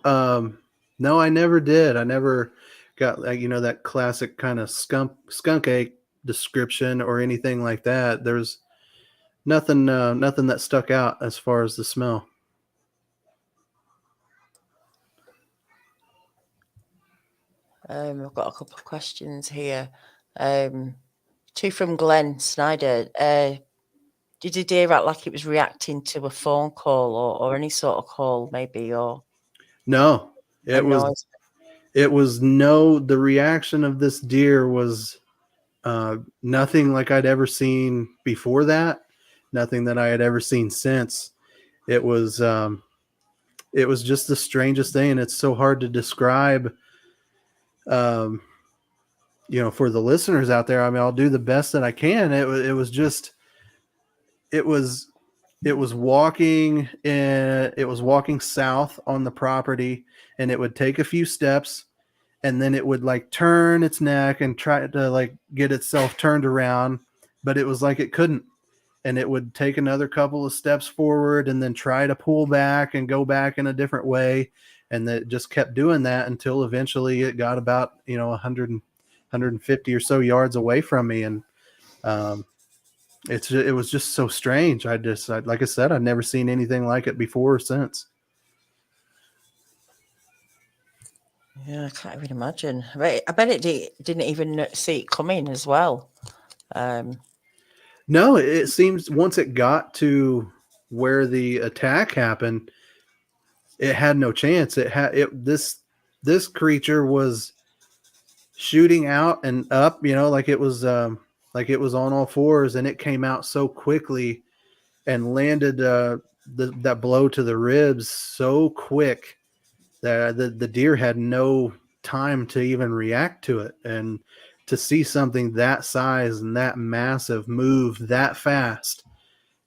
no, I never did. I never got that classic kind of skunk ache description or anything like that. There's nothing that stuck out as far as the smell. I've got a couple of questions here. Two from Glenn Snyder. Did the deer act like it was reacting to a phone call or any sort of call, maybe, or No, a it was noise? it was no. The reaction of this deer was nothing like I'd ever seen before that. Nothing that I had ever seen since. It was it was just the strangest thing. It's so hard to describe. Um, for the listeners out there, I mean, I'll do the best that I can. It was just, it was it was walking south on the property, and it would take a few steps, and then it would like turn its neck and try to like get itself turned around, but it was like it couldn't. And it would take another couple of steps forward and then try to pull back and go back in a different way. And it just kept doing that until eventually it got about, 150 or so yards away from me. And it was just so strange. Like I said, I'd never seen anything like it before or since. Yeah, I can't even imagine. I bet it didn't even see it coming as well. No, it seems once it got to where the attack happened, it had no chance. This creature was shooting out and up, like it was on all fours, and it came out so quickly and landed that blow to the ribs so quick that the deer had no time to even react to it. And to see something that size and that massive move that fast,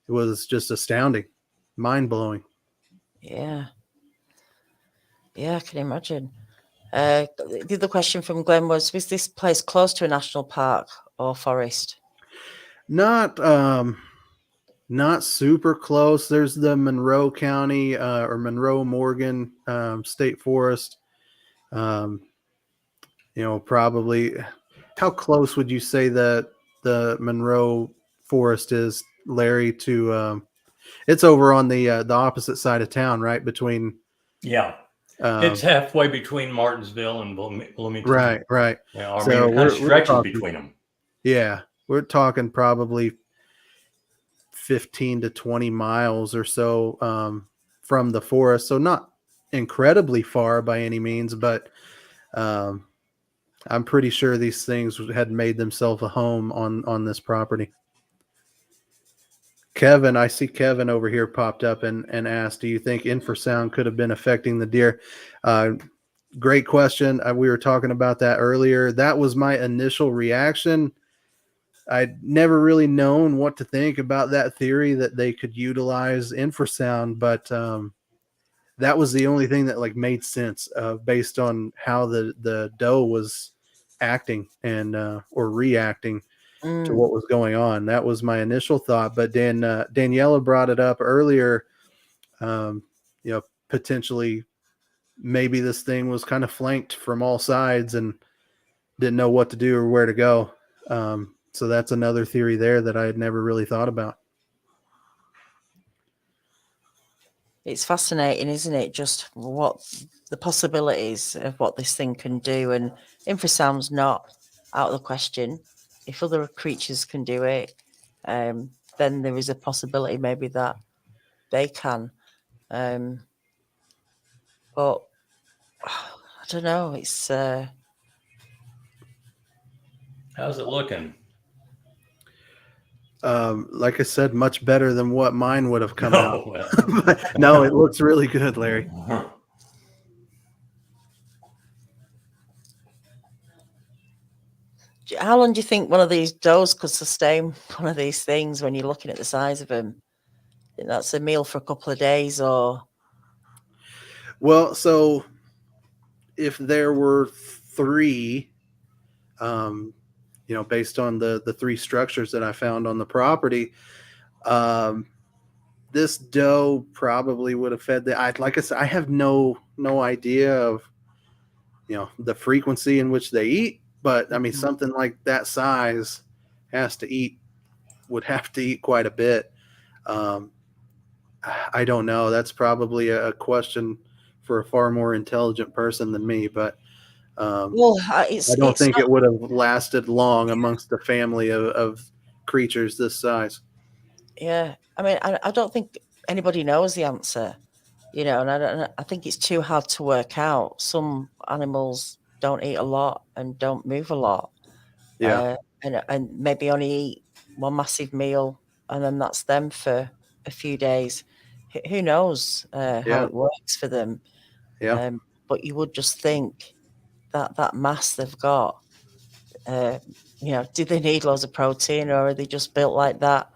it was just astounding, mind-blowing. Yeah, I can imagine. The other question from Glenn was this place close to a national park or forest? Not super close. There's the Monroe County or Monroe Morgan State Forest. Probably. How close would you say that the Monroe Forest is, Larry? To it's over on the opposite side of town, right? Between it's halfway between Martinsville and Bloomington. Right. Yeah, I mean, it kind of stretches between them. Yeah, we're talking probably 15 to 20 miles or so from the forest. So not incredibly far by any means, but I'm pretty sure these things had made themselves a home on this property. Kevin, I see Kevin over here popped up and asked, do you think infrasound could have been affecting the deer? Great question. We were talking about that earlier. That was my initial reaction. I'd never really known what to think about that theory that they could utilize infrasound, but that was the only thing that like made sense based on how the doe was acting and or reacting to what was going on. That was my initial thought. But Daniela brought it up earlier. Potentially maybe this thing was kind of flanked from all sides and didn't know what to do or where to go. So that's another theory there that I had never really thought about. It's fascinating, isn't it? Just what the possibilities of what this thing can do. And infrasound's not out of the question. If other creatures can do it, then there is a possibility maybe that they can. But I don't know. It's how's it looking? Like I said, much better than what mine would have come out. No, it looks really good, Larry. How long do you think one of these does could sustain one of these things when you're looking at the size of them? I think that's a meal for a couple of days, or? Well, so if there were three, based on the three structures that I found on the property, this doe probably would have fed like I said, I have no idea of, the frequency in which they eat, but I mean, something like that size would have to eat quite a bit. I don't know. That's probably a question for a far more intelligent person than me, but I don't think it would have lasted long amongst a family of creatures this size. Yeah, I mean, I don't think anybody knows the answer, and I think it's too hard to work out. Some animals don't eat a lot and don't move a lot. Yeah. And maybe only eat one massive meal, and then that's them for a few days. Who knows how it works for them? Yeah. But you would just think that mass they've got, do they need loads of protein, or are they just built like that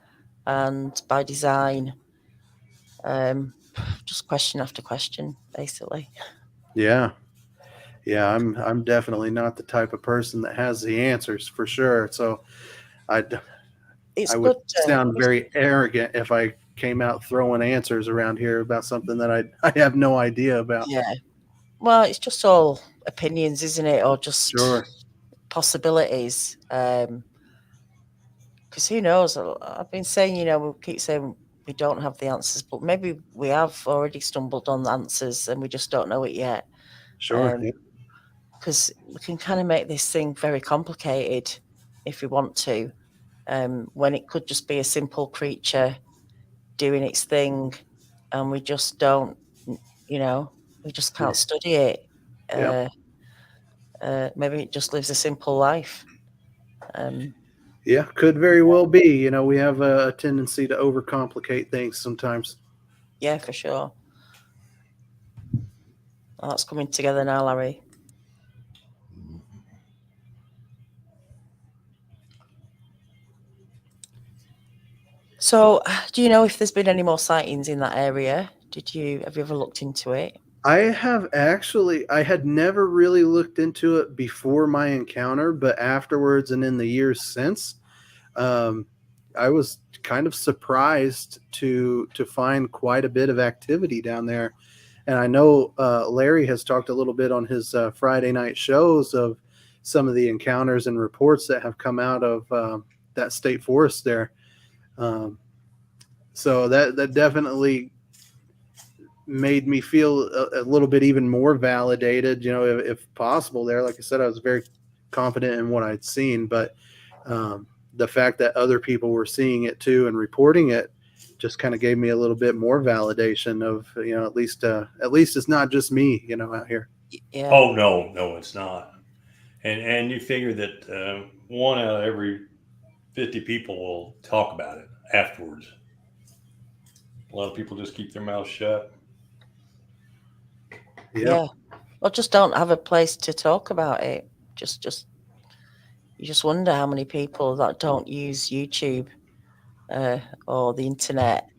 and by design? Just question after question, basically. Yeah. I'm definitely not the type of person that has the answers for sure. So I It's would good. sound very arrogant if I came out throwing answers around here about something that I have no idea about. Yeah. Well, it's just all opinions, isn't it? Or just Sure. possibilities. Because who knows? I've been saying, we keep saying we don't have the answers, but maybe we have already stumbled on the answers and we just don't know it yet. Sure. Because we can kind of make this thing very complicated if we want to, when it could just be a simple creature doing its thing, and we just don't, we just can't study it. Maybe it just lives a simple life. Yeah, could very well be. We have a tendency to overcomplicate things sometimes. Yeah, for sure. Oh, that's coming together now, Larry. So, do you know if there's been any more sightings in that area? Have you ever looked into it? I had never really looked into it before my encounter, but afterwards and in the years since, I was kind of surprised to find quite a bit of activity down there. And I know Larry has talked a little bit on his Friday night shows of some of the encounters and reports that have come out of that state forest there. So that definitely made me feel a little bit even more validated, if possible there. Like I said, I was very confident in what I'd seen, but the fact that other people were seeing it too and reporting it just kind of gave me a little bit more validation of, at least it's not just me, out here. Yeah. Oh, no, it's not. And you figure that one out of every 50 people will talk about it afterwards. A lot of people just keep their mouths shut. Yeah. Well, just don't have a place to talk about it. You just wonder how many people that don't use YouTube or the internet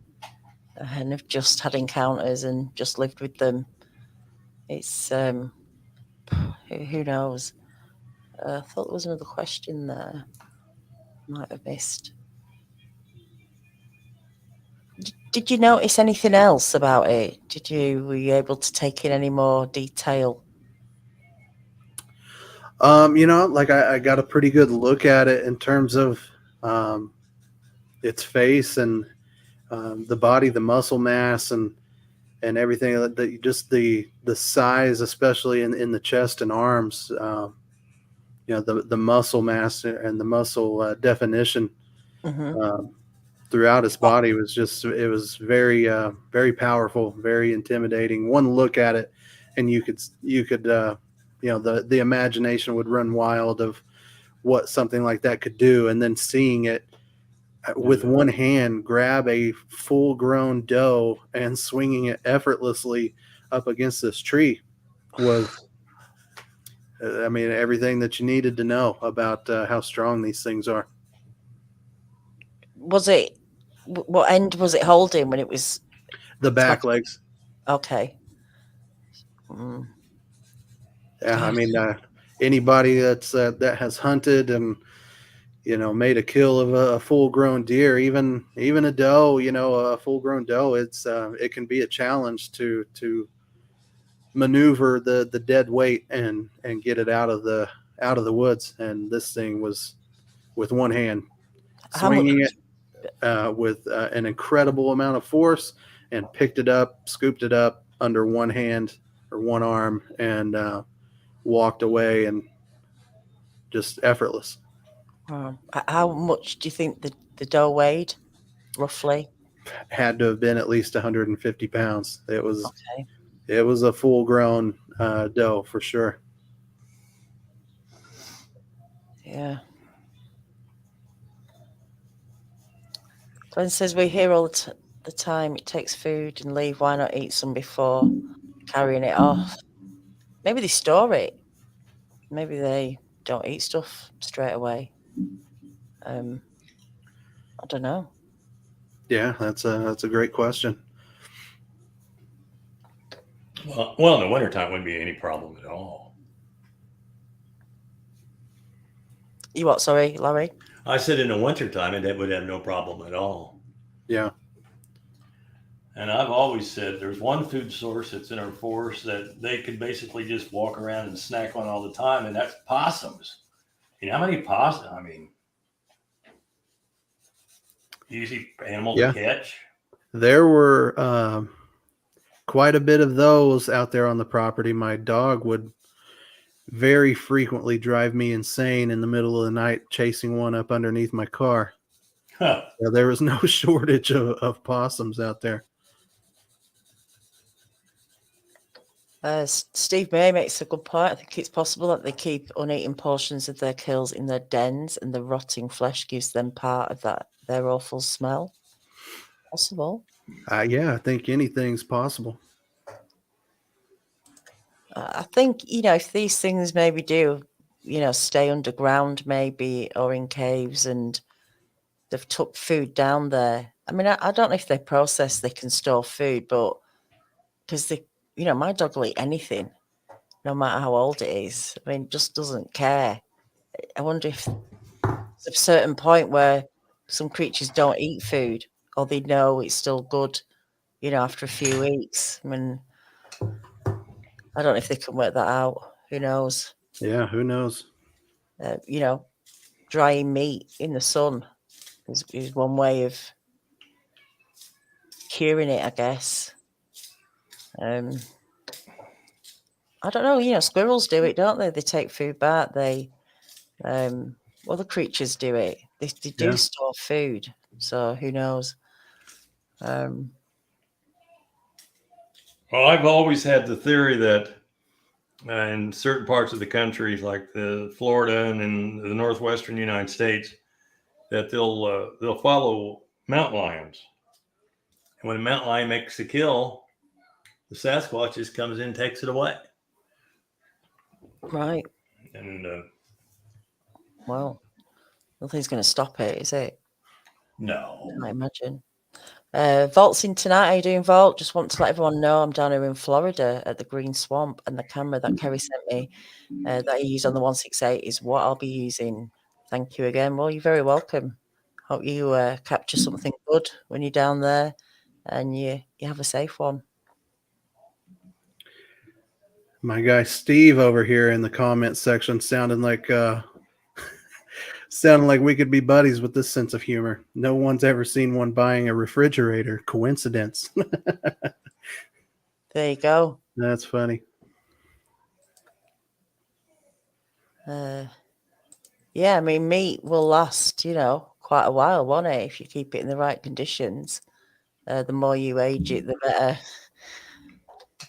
and have just had encounters and just lived with them. It's who knows? I thought there was another question there. Might have missed. Did you notice anything else about it? Were you able to take in any more detail? I got a pretty good look at it in terms of its face and the body, the muscle mass, and everything. That just the size, especially in the chest and arms. The muscle mass and the muscle definition throughout his body was very very powerful, very intimidating. One look at it, and you could the imagination would run wild of what something like that could do, and then seeing it with one hand grab a full-grown doe and swinging it effortlessly up against this tree was, everything that you needed to know about how strong these things are. Was it? What end was it holding when it was? The back legs. Okay. Yeah, anybody that has hunted and made a kill of a full-grown deer, even a doe, a full-grown doe, it can be a challenge to maneuver the dead weight and get it out of the woods. And this thing was with one hand swinging it with an incredible amount of force, and picked it up, scooped it up under one hand or one arm, and walked away, and just effortless. How much do you think the doe weighed, roughly? Had to have been at least 150 pounds. It was okay. It was a full-grown doe for sure. Yeah. Glenn says we hear all the time it takes food and leave. Why not eat some before carrying it off? Maybe they store it. Maybe they don't eat stuff straight away. I don't know. Yeah, that's a great question. Well, in the wintertime wouldn't be any problem at all. You what? Sorry, Larry. I said in the wintertime, it would have no problem at all. Yeah. And I've always said there's one food source that's in our forest that they could basically just walk around and snack on all the time, and that's possums. You know how many possums? I mean, easy animal to catch. There were quite a bit of those out there on the property. My dog would very frequently drive me insane in the middle of the night chasing one up underneath my car. Huh. So there was no shortage of possums out there. Steve May makes a good point. I think it's possible that they keep uneaten portions of their kills in their dens, and the rotting flesh gives them part of their awful smell. Possible. Yeah, I think anything's possible. I think, if these things maybe do, stay underground maybe, or in caves, and they've took food down there. I mean, I don't know if they can store food, but because my dog will eat anything, no matter how old it is. I mean, just doesn't care. I wonder if there's a certain point where some creatures don't eat food, or they know it's still good, after a few weeks. I mean, I don't know if they can work that out. Who knows? Yeah, who knows? Drying meat in the sun is one way of curing it, I guess. I don't know. Squirrels do it, don't they? They take food back. They, other creatures do it. They do store food. So who knows? Well, I've always had the theory that in certain parts of the country, like the Florida and in the northwestern United States, that they'll follow mountain lions. And when a mountain lion makes a kill, the Sasquatch just comes in and takes it away. Right. And well, nothing's going to stop it, is it? No. I imagine. Vault's in tonight. How you doing, Vault? Just want to let everyone know I'm down here in Florida at the Green Swamp, and the camera that Kerry sent me that you use on the 168 is what I'll be using. Thank you again. Well, you're very welcome. Hope you capture something good when you're down there, and you have a safe one. My guy Steve over here in the comment section sounding like we could be buddies with this sense of humor. No one's ever seen one buying a refrigerator. Coincidence. There you go. That's funny. Yeah, I mean, meat will last, quite a while, won't it? If you keep it in the right conditions. The more you age it, the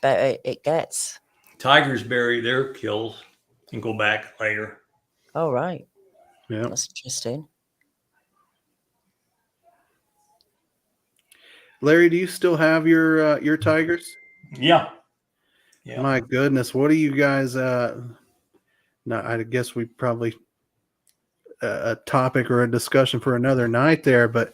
better it gets. Tigers bury their kills and go back later. Oh, right. Yeah. That's interesting. Larry, do you still have your tigers? Yeah. My goodness, what do you guys? I guess we probably a topic or a discussion for another night there, but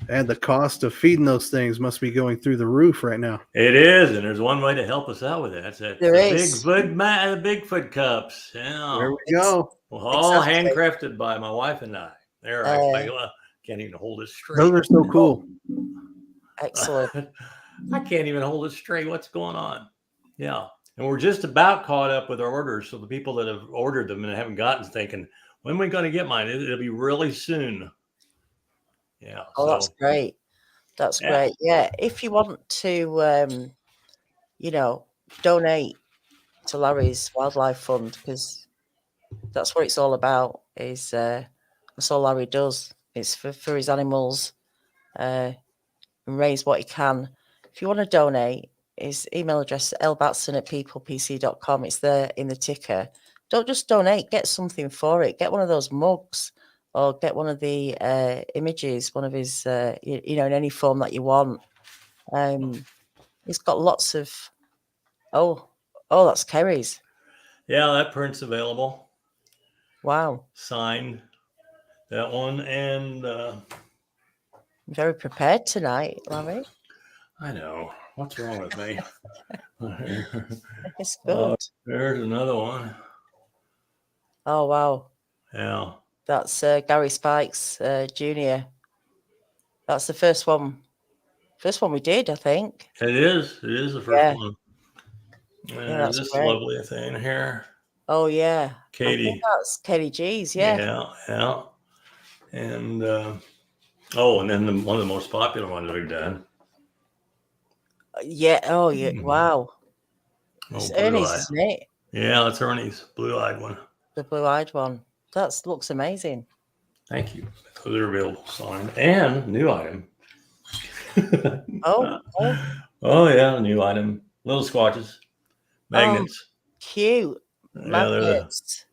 and the cost of feeding those things must be going through the roof right now. It is, and there's one way to help us out with it. That's it. There is. Bigfoot cups. Yeah. There we go. Well, all handcrafted by my wife and I. There, I can't even hold it straight. Those are so cool. Excellent. I can't even hold it straight. What's going on? Yeah. And we're just about caught up with our orders. So the people that have ordered them and haven't gotten thinking, when are we going to get mine? It'll be really soon. Yeah. Oh, that's great. That's great. Yeah. If you want to, donate to Larry's Wildlife Fund, because that's what it's all about, is that's all Larry does. It's for his animals and raise what he can. If you want to donate, his email address is lbatson@peoplepc.com. It's there in the ticker. Don't just donate. Get something for it. Get one of those mugs, or get one of the images, one of his, in any form that you want. He's got lots of. Oh, that's Kerry's. Yeah, that print's available. Wow. Signed that one, and very prepared tonight, Larry. I know. What's wrong with me? It's Oh, good. there's another one. Oh wow, Yeah. that's Gary Spikes Jr. That's the first one we did, I think. It is. It is the first Yeah, one. And yeah, there's that's this great. lovely thing here. Oh yeah, I think Katie. that's Katie G's. Yeah. Yeah. And and then one of the most popular ones we've done. Yeah. Oh yeah. Wow. Oh, It's blue Ernie's, eye. isn't it? Yeah, that's Ernie's blue-eyed one. The blue-eyed one. That looks amazing. Thank you. Those are available signed and new item. Oh, Oh yeah, new item. Little squatches, magnets. cute. Yeah, Magnets.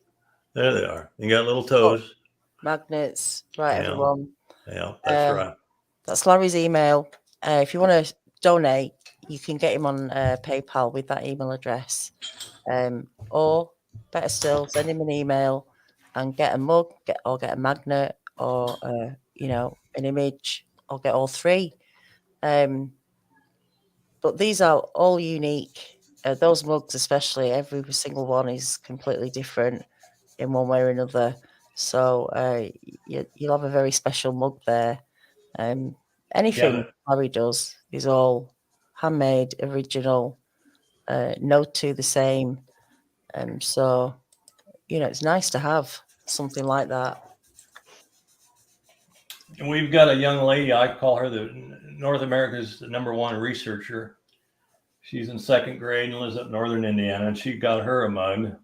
there they are. You got little Oh, toes. magnets. Right, Yeah. everyone. Yeah, that's right. That's Larry's email. If you want to donate, you can get him on PayPal with that email address. Or better still, send him an email and get a mug, get a magnet, or an image, or get all three. But these are all unique. Those mugs, especially, every single one is completely different in one way or another. So you'll have a very special mug there. Anything Larry does is all handmade, original, no two the same. So it's nice to have something like that. And we've got a young lady. I call her the North America's #1 researcher. She's in second grade and lives up in northern Indiana, and she got her a mug.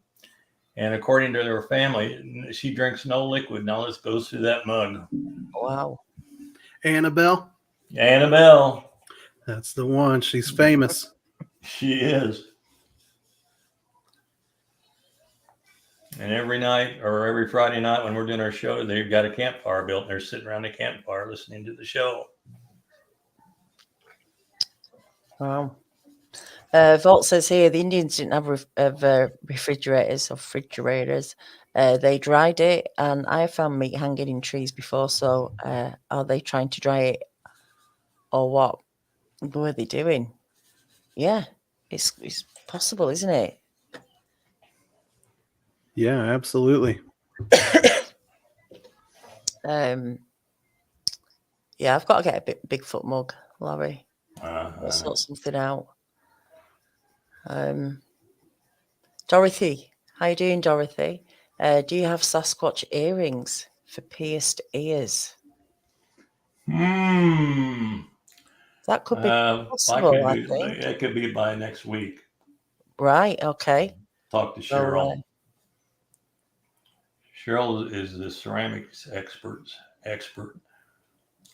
And according to her family, she drinks no liquid. Now this goes through that mug. Wow. Annabelle. Annabelle. That's the one. She's famous. She is. And every night or every Friday night when we're doing our show, they've got a campfire built and they're sitting around the campfire listening to the show. Wow. Vault says here the Indians didn't have refrigerators. They dried it, and I have found meat hanging in trees before. So, are they trying to dry it, or what were they doing? Yeah, it's possible, isn't it? Yeah, absolutely. Yeah, I've got to get a Bigfoot mug, Larry. Let's sort something out. Dorothy, how you doing, Dorothy? Do you have Sasquatch earrings for pierced ears? That could be possible, I think. That could be by next week. Right, okay. Talk to Cheryl. Cheryl is the ceramics expert.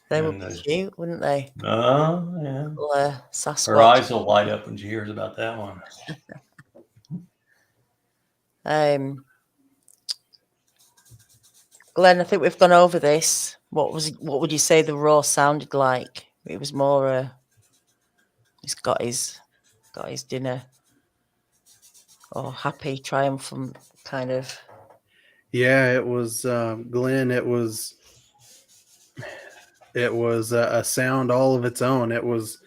They would be cute, wouldn't they? Oh, yeah. Little, Sasquatch. Her eyes will light up when she hears about that one. Glenn, I think we've gone over this. What would you say the roar sounded like? It was more he's got his dinner, or happy, triumphant kind of. Yeah, it was Glenn. It was a sound all of its own. It was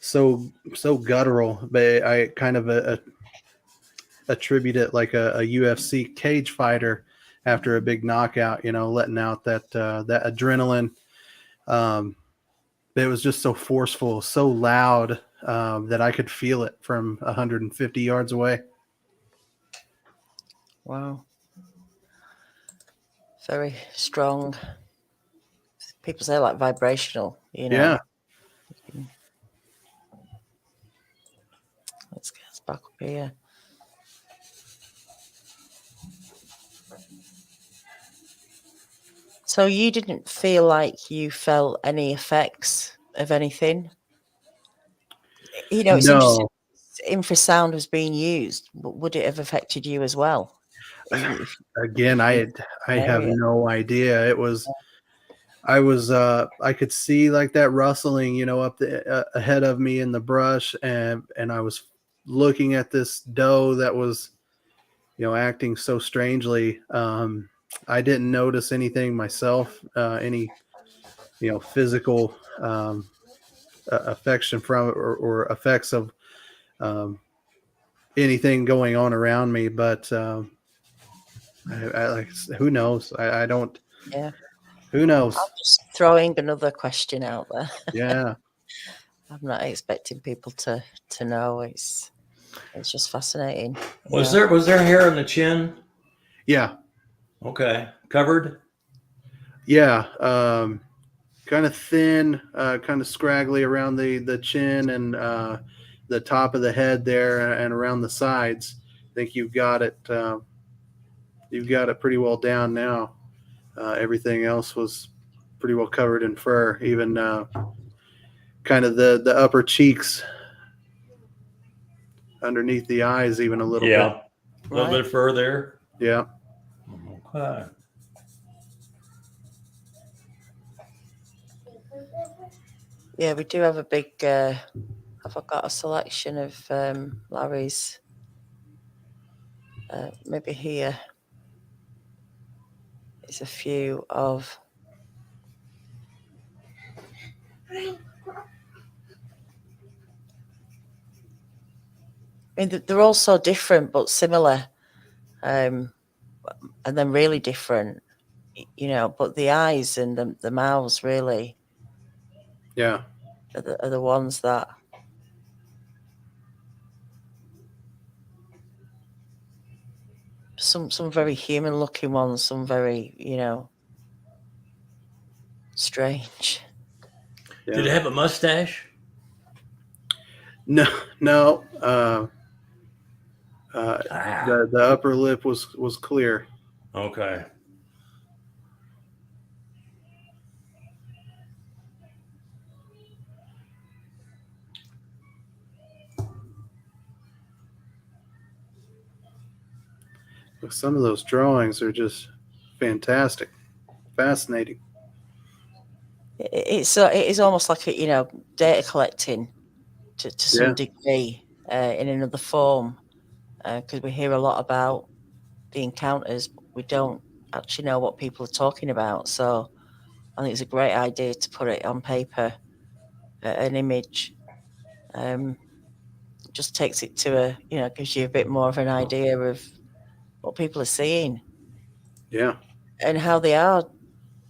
so guttural, but I kind of attribute it like a UFC cage fighter after a big knockout, letting out that adrenaline. It was just so forceful, so loud, that I could feel it from 150 yards away. Wow. Very strong. People say like vibrational, Yeah. Let's get us back up here. So you didn't feel like you felt any effects of anything? It's interesting. Infrasound was being used, but would it have affected you as well? Again, I have no idea. It was, I could see like that rustling, up ahead of me in the brush, and I was looking at this doe that was, acting so strangely. I didn't notice anything myself, any, physical affection from it, or effects of anything going on around me, but like, who knows? I don't. Yeah. Who knows? I'm just throwing another question out there. Yeah. I'm not expecting people to know. It's just fascinating. Was there hair on the chin? Yeah. Okay, covered. Yeah. Kind of thin, kind of scraggly around the chin and the top of the head there, and around the sides. I think you've got it. You've got it pretty well down now. Everything else was pretty well covered in fur, even kind of the upper cheeks, underneath the eyes, even a little bit. Yeah, a little bit of fur there. Yeah. Okay. Yeah, we do have a big. Have I got a selection of Larry's? Maybe here. It's a few of. I mean, they're all so different but similar, and then really different, But the eyes and the mouths really, Yeah, are the ones that. Some very human looking ones, some very strange. yeah. Did it have a mustache? No. The upper lip was clear. Okay. Some of those drawings are just fantastic, fascinating. It is almost like data collecting to some degree in another form, because we hear a lot about the encounters, but we don't actually know what people are talking about. So I think it's a great idea to put it on paper, an image. Just takes it to gives you a bit more of an idea of what people are seeing. Yeah. And how they are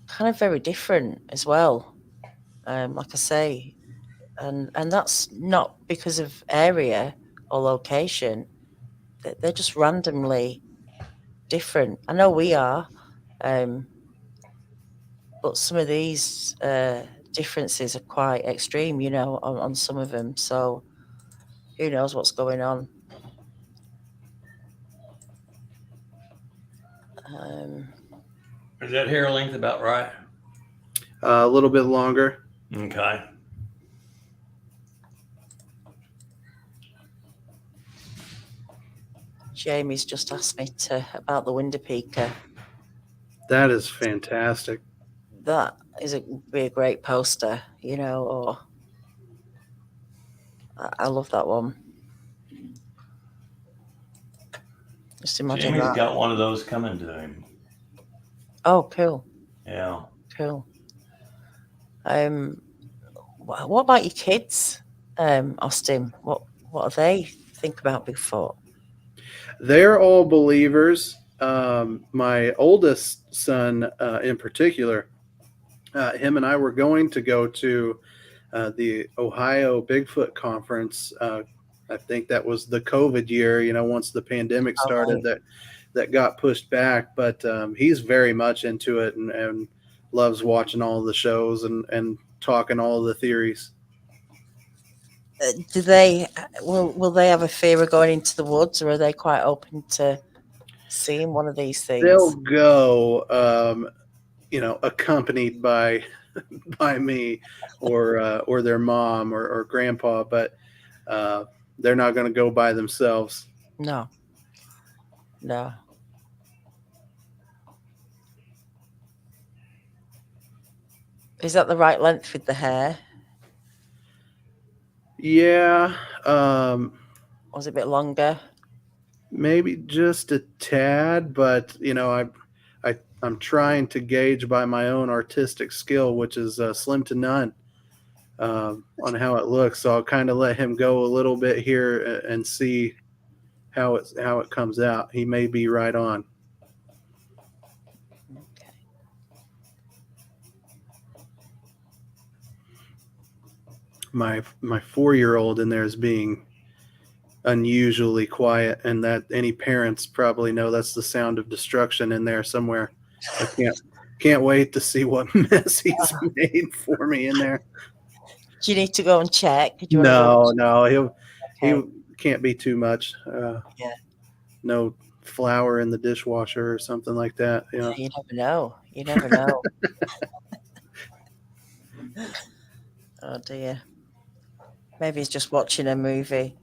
kind of very different as well. Like I say, and that's not because of area or location. They're just randomly different. I know we are, but some of these differences are quite extreme, on some of them. So who knows what's going on? Is that hair length about right? A little bit longer. Okay. Jamie's just asked me about the window peaker. That is fantastic. That be a great poster, or I love that one. Just imagine Jamie's that. got one of those coming to him. Oh, cool. Yeah. Cool. What about your kids, Austin? What do they think about Bigfoot? They're all believers. My oldest son, in particular, him and I were going to go to the Ohio Bigfoot conference. I think that was the COVID year, once the pandemic started, that got pushed back. But he's very much into it and loves watching all the shows and talking all the theories. Do they will they have a fear of going into the woods, or are they quite open to seeing one of these things? They'll go, accompanied by me or their mom or grandpa, but they're not going to go by themselves. No. Is that the right length with the hair? Yeah. Was it a bit longer? Maybe just a tad, but I'm trying to gauge by my own artistic skill, which is slim to none, on how it looks. So I'll kind of let him go a little bit here and see how it comes out. He may be right on. Okay. My 4-year-old in there is being unusually quiet, and that any parents probably know that's the sound of destruction in there somewhere. I can't wait to see what mess he's made for me in there. Do you need to go and check? Do you want to go No, he Okay. can't be too much. Yeah. No flour in the dishwasher or something like that. You never know. You never know. Oh dear. Maybe he's just watching a movie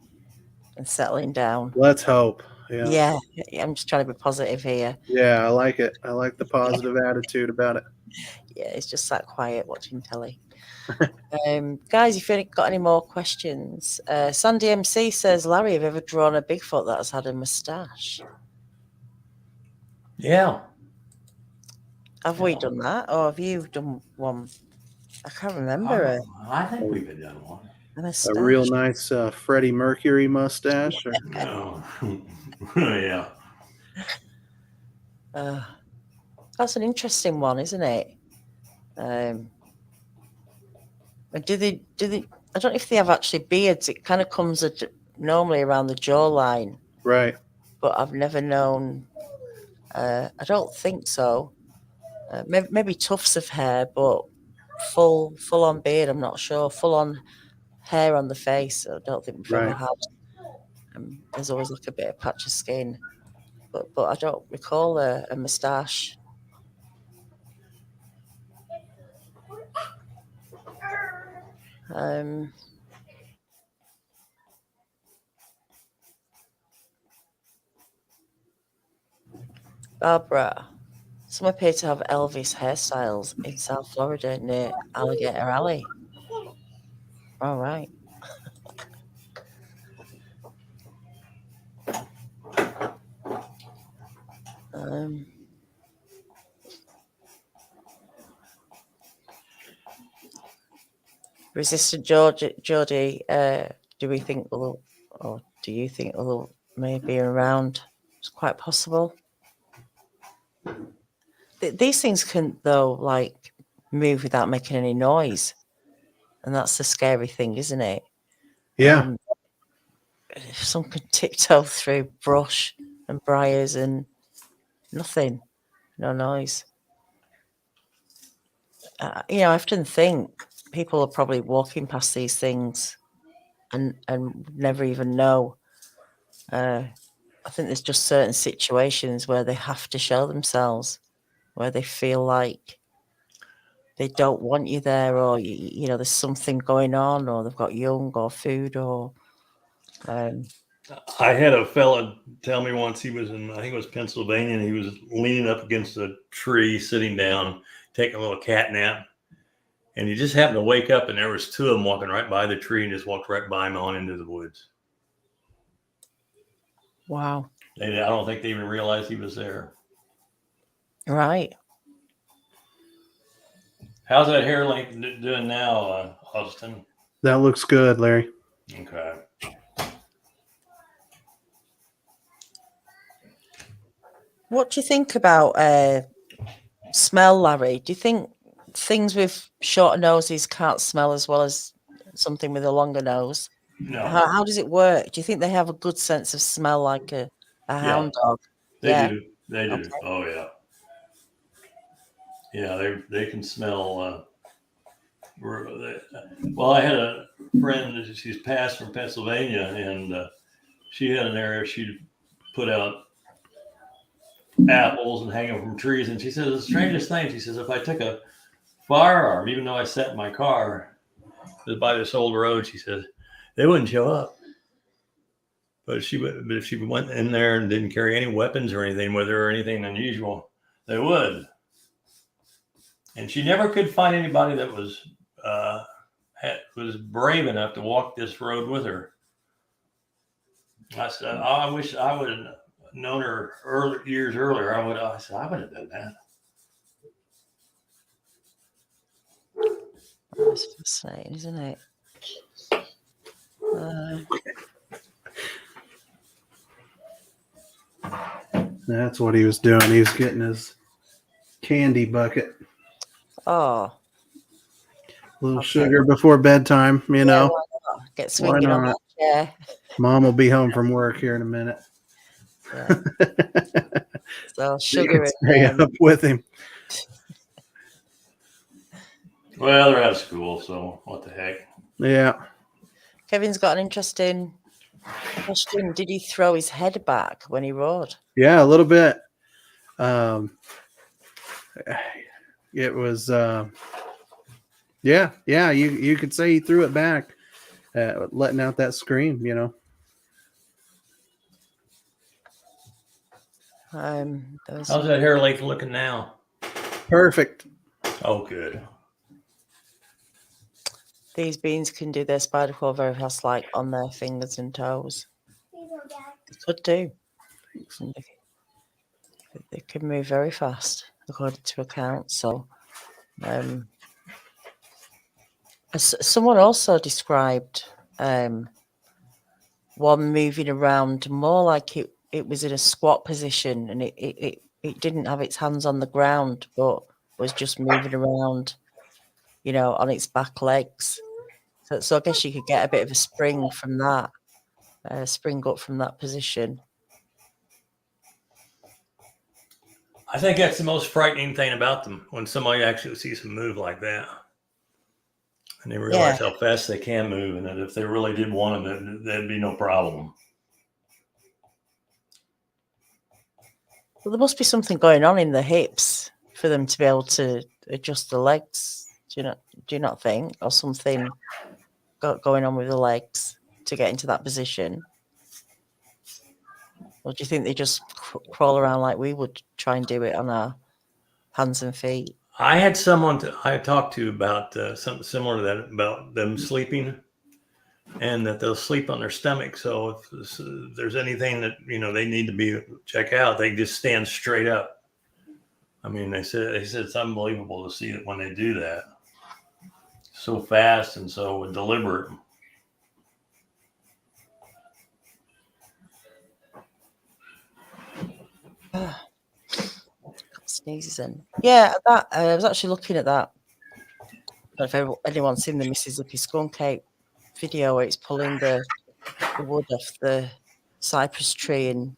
and settling down. Let's hope. Yeah. Yeah. I'm just trying to be positive here. Yeah, I like it. I like the positive attitude about it. Yeah, he's just sat quiet watching telly. Guys, if you've got any more questions, Sandy MC says, Larry, have you ever drawn a Bigfoot that has had a moustache? Yeah. Have we done that, or have you done one? I can't remember I think we've done one. a moustache. A real nice Freddie Mercury mustache. Or... No. Yeah. That's an interesting one, isn't it? Do they? I don't know if they have actually beards. It kind of comes normally around the jawline, Right. but I've never known. I don't think so. Maybe tufts of hair, but full on beard. I'm not sure. Full on hair on the face. I don't think we've ever Right. had. There's always like a bit of patch of skin, but I don't recall a moustache. Barbara, some appear to have Elvis hairstyles in South Florida near Alligator Alley. All right. Resistant Geordie, do we think or do you think may be around? It's quite possible. These things can, though, like move without making any noise, and that's the scary thing, isn't it? Yeah. If someone could tiptoe through brush and briars and nothing, no noise. I often think people are probably walking past these things and never even know. I think there's just certain situations where they have to show themselves, where they feel like they don't want you there, or there's something going on, or they've got young or food, or I had a fella tell me once, he was in, I think it was Pennsylvania, and he was leaning up against a tree, sitting down, taking a little cat nap. And he just happened to wake up, and there was two of them walking right by the tree and just walked right by him on into the woods. Wow. I don't think they even realized he was there. Right. How's that hair length doing now, Austin? That looks good, Larry. Okay. What do you think about smell, Larry? Do you think things with shorter noses can't smell as well as something with a longer nose? No. How does it work? Do you think they have a good sense of smell, like a hound dog? They do. They do. Okay. Oh yeah. Yeah, they can smell. Well, I had a friend. She's passed from Pennsylvania, and she had an area she'd put out apples and hang them from trees. And she says the strangest thing. She says if I took a firearm, even though I sat in my car by this old road, she says they wouldn't show up. But if she went in there and didn't carry any weapons or anything with her or anything unusual, they would. And she never could find anybody that was brave enough to walk this road with her. I said, I wish I would have known her years earlier. I would have done that. That's fascinating, isn't it? That's what he was doing. He was getting his candy bucket. Oh, A little okay. sugar before bedtime, you know. Why not? Get swinging on that chair. Mom will be home from work here in a minute. Yeah. So You sugar can stay and up with him. Well, they're out of school, so what the heck? Yeah. Kevin's got an interesting question. Did he throw his head back when he roared? Yeah, a little bit. It was yeah, you could say he threw it back, letting out that scream, you know. How's that hair lake looking now? Perfect. Oh, good. These beans can do their spider crawl very fast, like on their fingers and toes. They could do. They can move very fast, according to accounts. So, someone also described one moving around more like it was in a squat position, and it didn't have its hands on the ground, but was just moving around, you know, on its back legs. So I guess you could get a bit of a spring from that, spring up from that position. I think that's the most frightening thing about them, when somebody actually sees them move like that. And they realize how fast they can move, and that if they really did want them, that'd be no problem. Well, there must be something going on in the hips for them to be able to adjust the legs. Do you not think? Or something going on with the legs to get into that position? Or do you think they just crawl around like we would try and do it on our hands and feet? I had someone I talked to about something similar to that, about them sleeping, and that they'll sleep on their stomach. So if there's anything that, you know, they need to be check out, they just stand straight up. I mean, they said it's unbelievable to see it when they do that, so fast and so deliberate. Sneezing. Yeah, that I was actually looking at that. I don't know if anyone's seen the Mississippi skunk ape video where it's pulling the wood off the cypress tree and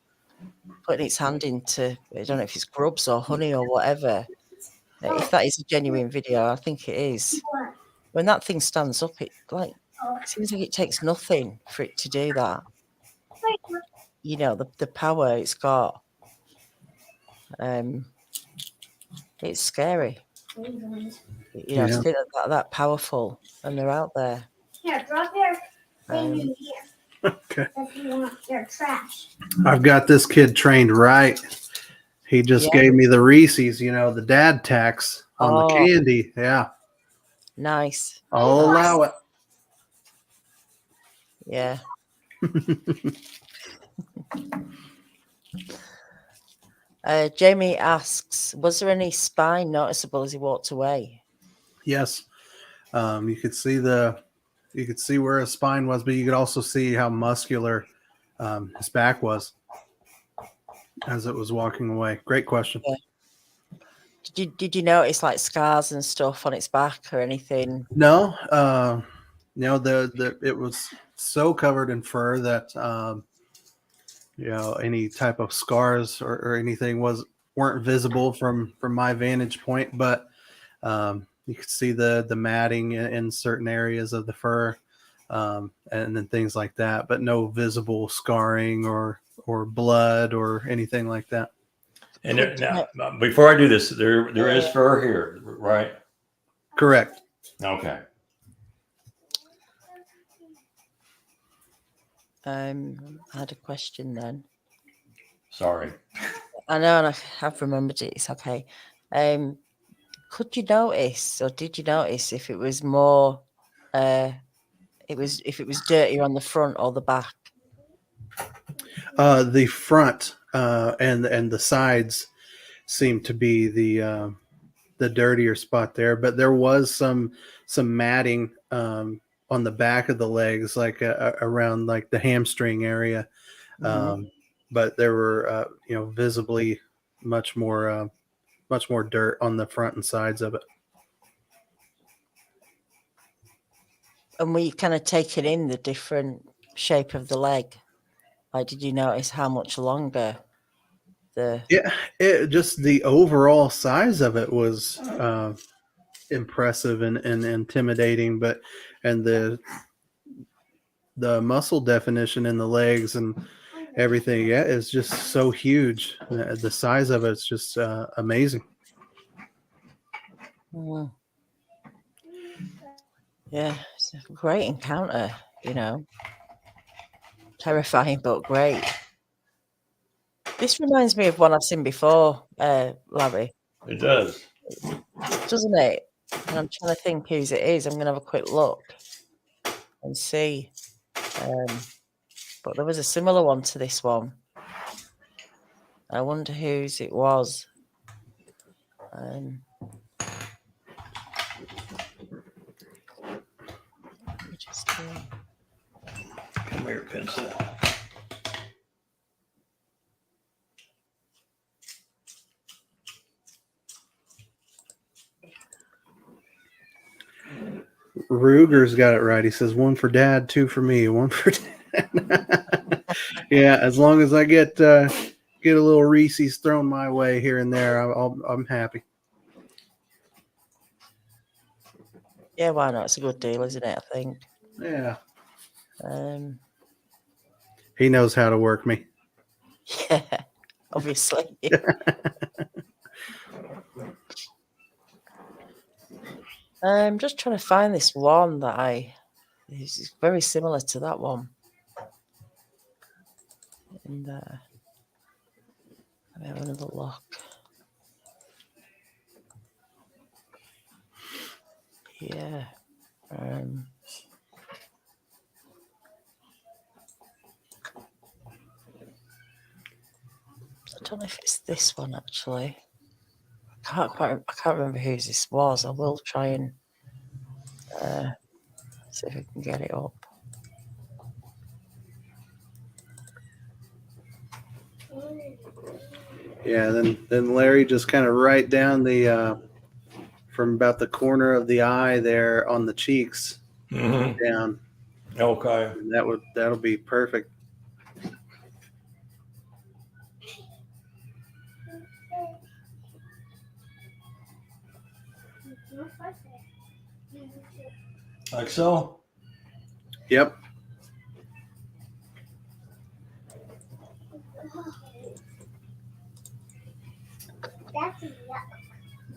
putting its hand into, I don't know if it's grubs or honey or whatever. If that is a genuine video, I think it is. When that thing stands up, it seems like it takes nothing for it to do that. You know, the power it's got. It's scary. You know, to think that powerful, and they're out there. Here, drop your thing in here. Okay. If you want your trash. I've got this kid trained right. He just gave me the Reese's, you know, the dad tax on the candy. Yeah. Nice. I'll allow it. Yeah. Jamie asks, was there any spine noticeable as he walked away? Yes. You could see where his spine was, but you could also see how muscular his back was as it was walking away. Great question. Yeah. Did you notice like scars and stuff on its back or anything? No. It was so covered in fur that you know, any type of scars or anything weren't visible from my vantage point, but you could see the matting in certain areas of the fur, and then things like that, but no visible scarring or blood or anything like that. And now, before I do this, there is fur here, right? Correct. Okay. I had a question then. Sorry. I know, and I have remembered it. It's okay. Could you notice, or did you notice if it was more, if it was dirtier on the front or the back? The front and the sides seem to be the dirtier spot there, but there was some matting on the back of the legs, like around like the hamstring area, but there were visibly much more dirt on the front and sides of it. And were you kind of taking in the different shape of the leg? Like, did you notice how much longer the? Yeah, it just the overall size of it was impressive and intimidating, and the muscle definition in the legs and everything, yeah, is just so huge. The size of it's just amazing. Mm. Yeah, it's a great encounter. Terrifying but great. This reminds me of one I've seen before, Larry. It does. Doesn't it? And I'm trying to think whose it is. I'm going to have a quick look and see. But there was a similar one to this one. I wonder whose it was. Just Come here, pencil. Ruger's got it right. He says 1 for Dad, 2 for me, 1 for Dad. Yeah, as long as I get a little Reese's thrown my way here and there, I'm happy. Yeah, why not? It's a good deal, isn't it? I think. Yeah. Um, He knows how to work me. Yeah, obviously. I'm just trying to find this one that is very similar to that one. And let me have another look. Yeah. I don't know if it's this one actually. I can't remember whose this was. I will try and see if I can get it up. Yeah, then Larry just kind of right down the from about the corner of the eye there on the cheeks down. Okay. That'll be perfect. Like so? Yep.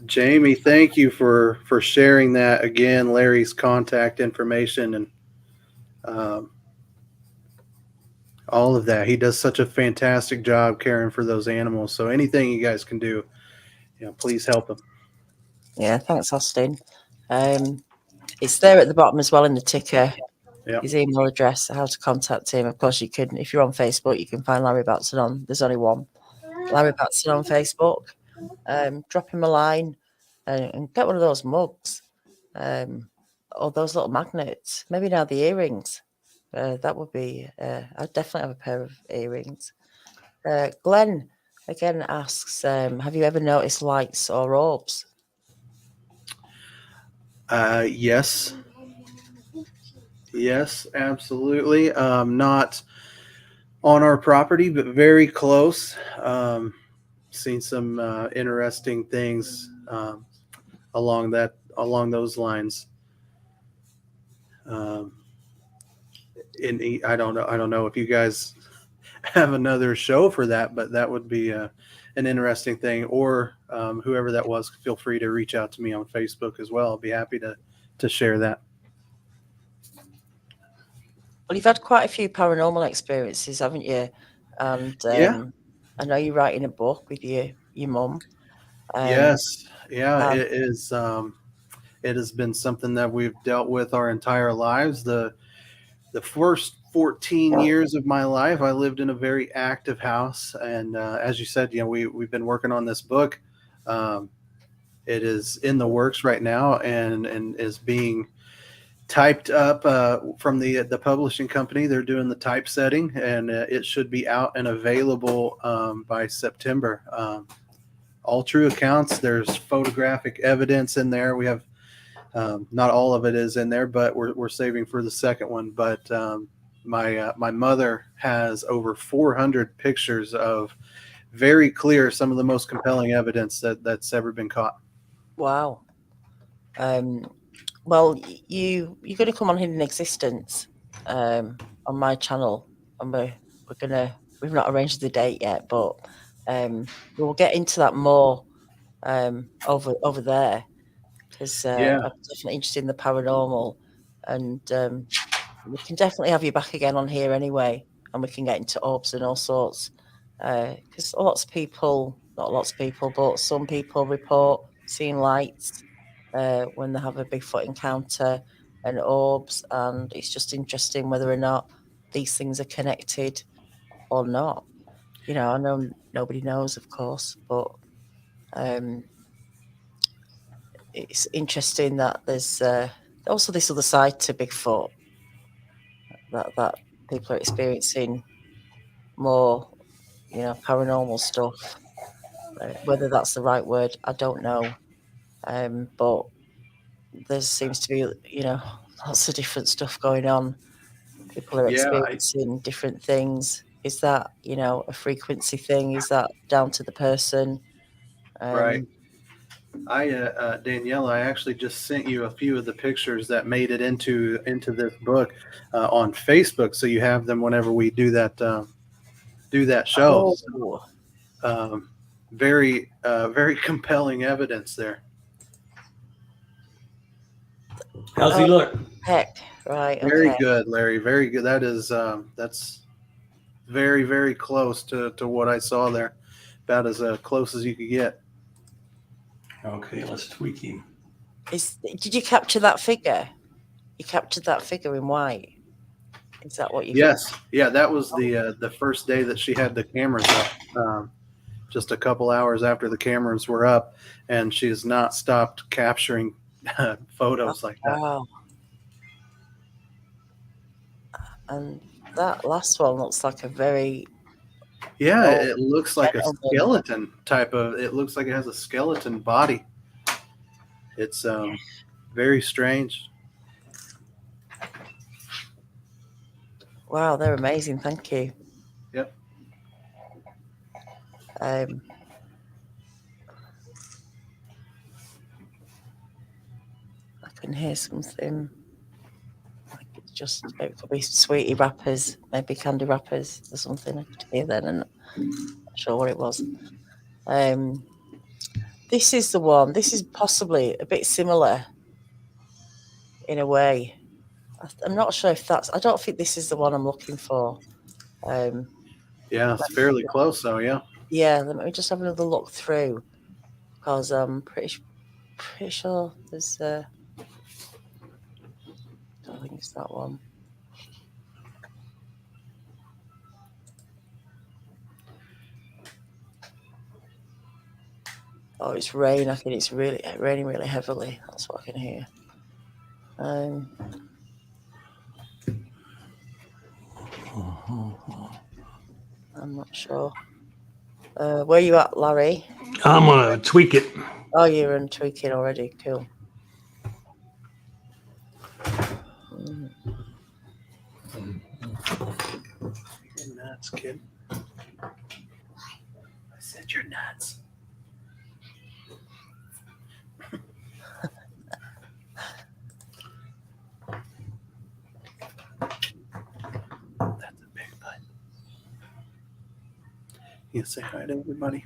Jamie, thank you for sharing that again. Larry's contact information and all of that. He does such a fantastic job caring for those animals. So anything you guys can do, please help him. Yeah, thanks, Austin. It's there at the bottom as well in the ticker. Yep. His email address, how to contact him. Of course, you can, if you're on Facebook, you can find Larry Batson on. There's only one, Larry Batson on Facebook. Drop him a line and get one of those mugs, or those little magnets. Maybe now the earrings. That would be. I'd definitely have a pair of earrings. Glenn again asks, have you ever noticed lights or orbs? Yes, absolutely. Not on our property, but very close. Seen some interesting things along those lines. And I don't know if you guys have another show for that, but that would be an interesting thing. Or whoever that was, feel free to reach out to me on Facebook as well. I'll be happy to share that. Well, you've had quite a few paranormal experiences, haven't you? And Yeah. I know you're writing a book with your mum. Yes. Yeah. It is. It has been something that we've dealt with our entire lives. The first 14 years of my life, I lived in a very active house. And as you said, we've been working on this book. It is in the works right now and is being typed up from the publishing company. They're doing the typesetting, and it should be out and available by September. All true accounts. There's photographic evidence in there. We have not all of it is in there, but we're saving for the second one. But my mother has over 400 pictures of very clear, some of the most compelling evidence that's ever been caught. Wow. Well, you're going to come on Hidden Existence on my channel, and we've not arranged the date yet, but we'll get into that more over there, because Yeah. I'm definitely interested in the paranormal, and we can definitely have you back again on here anyway, and we can get into orbs and all sorts, because not lots of people, but some people report seeing lights when they have a Bigfoot encounter and orbs, and it's just interesting whether or not these things are connected or not. I know nobody knows, of course, but it's interesting that there's also this other side to Bigfoot that people are experiencing more, paranormal stuff. Whether that's the right word, I don't know. But there seems to be, lots of different stuff going on. People are experiencing different things. Is that, a frequency thing? Is that down to the person? Right. Daniela, I actually just sent you a few of the pictures that made it into this book on Facebook, so you have them whenever we do that show. Oh. So, very compelling evidence there. How's he look? Heck, right. Very Okay. good, Larry. Very good. That is that's very, very close to what I saw there. About as close as you could get. Okay, let's tweak him. Did you capture that figure? You captured that figure in white. Is that what you? Yes. Yeah, that was the first day that she had the cameras up. Just a couple hours after the cameras were up, and she has not stopped capturing photos like that. Wow. And that last one looks like a very it looks like a gentleman. skeleton type of. It looks like it has a skeleton body. It's very strange. Wow, they're amazing. Thank you. Yep. I can hear something. Like it's just, it could be sweetie wrappers, maybe candy wrappers or something. I could hear then, and I'm not sure what it was. This is the one. This is possibly a bit similar in a way. I'm not sure if that's. I don't think this is the one I'm looking for. Yeah, it's fairly close, though. Yeah. Yeah, let me just have another look through, because I'm pretty sure there's. I don't think it's that one. Oh, it's rain. I think it's really raining really heavily. That's what I can hear. I'm not sure. Where you at, Larry? I'm gonna tweak it. Oh, you're in tweaking already. Cool. You're nuts, kid. I said you're nuts. That's a big butt. You say hi to everybody?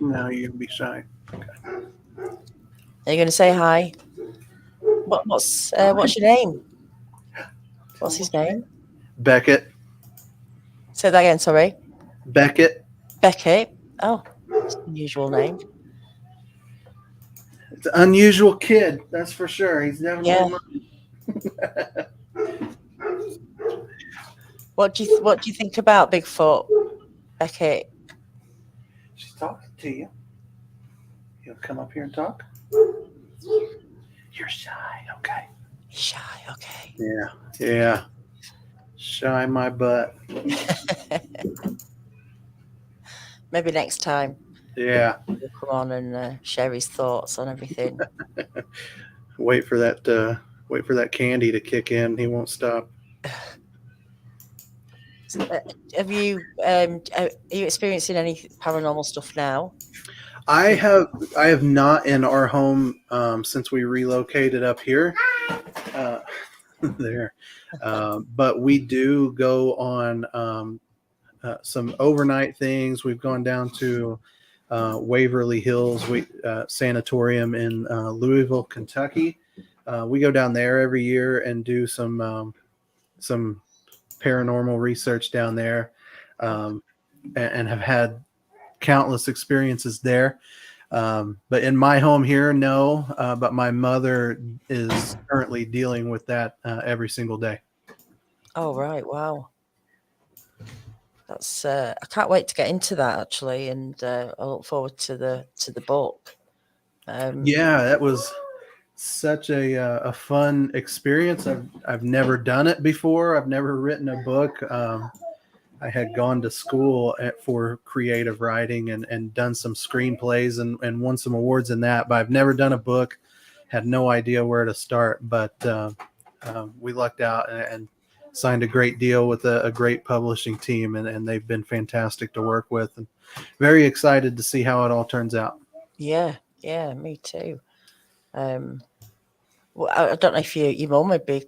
No, you're gonna be shy. Okay. Are you going to say hi? What's your name? What's his name? Beckett. Say that again. Sorry. Beckett. Beckett. Oh, that's an unusual name. It's an unusual kid, that's for sure. He's definitely What do you think about Bigfoot, Beckett? She's talking to you. You'll come up here and talk? You're shy, okay. Shy, okay. Yeah. Shy my butt. Maybe next time Yeah. he'll come on and share his thoughts on everything. Wait for that candy to kick in. He won't stop. Are you experiencing any paranormal stuff now? I have not in our home since we relocated up here. There, but we do go on some overnight things. We've gone down to Waverly Hills Sanatorium in Louisville, Kentucky. We go down there every year and do some paranormal research down there, and have had countless experiences there. But in my home here, no. But my mother is currently dealing with that every single day. Oh, right. Wow. That's I can't wait to get into that actually, and I look forward to the book. Yeah, that was such a fun experience. I've never done it before. I've never written a book. I had gone to school for creative writing and done some screenplays and won some awards in that, but I've never done a book. Had no idea where to start, but we lucked out and signed a great deal with a great publishing team, and they've been fantastic to work with, and very excited to see how it all turns out. Yeah, me too. Well, I don't know if your mum would be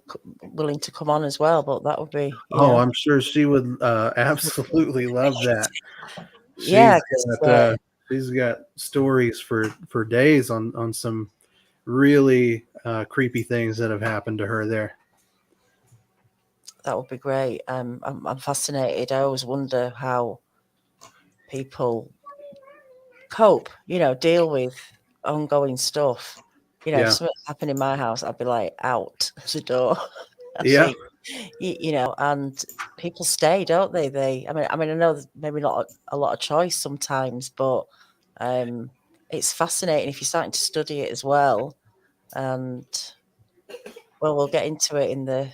willing to come on as well, but that would be. I'm sure she would absolutely love that. Yeah, She's got stories for days on some really creepy things that have happened to her there. that would be great. I'm fascinated. I always wonder how people cope, deal with ongoing stuff. If something happened in my house, I'd be like out the door. Yeah. And people stay, don't they? I mean, I know there's maybe not a lot of choice sometimes, but it's fascinating if you're starting to study it as well. And well, we'll get into it in the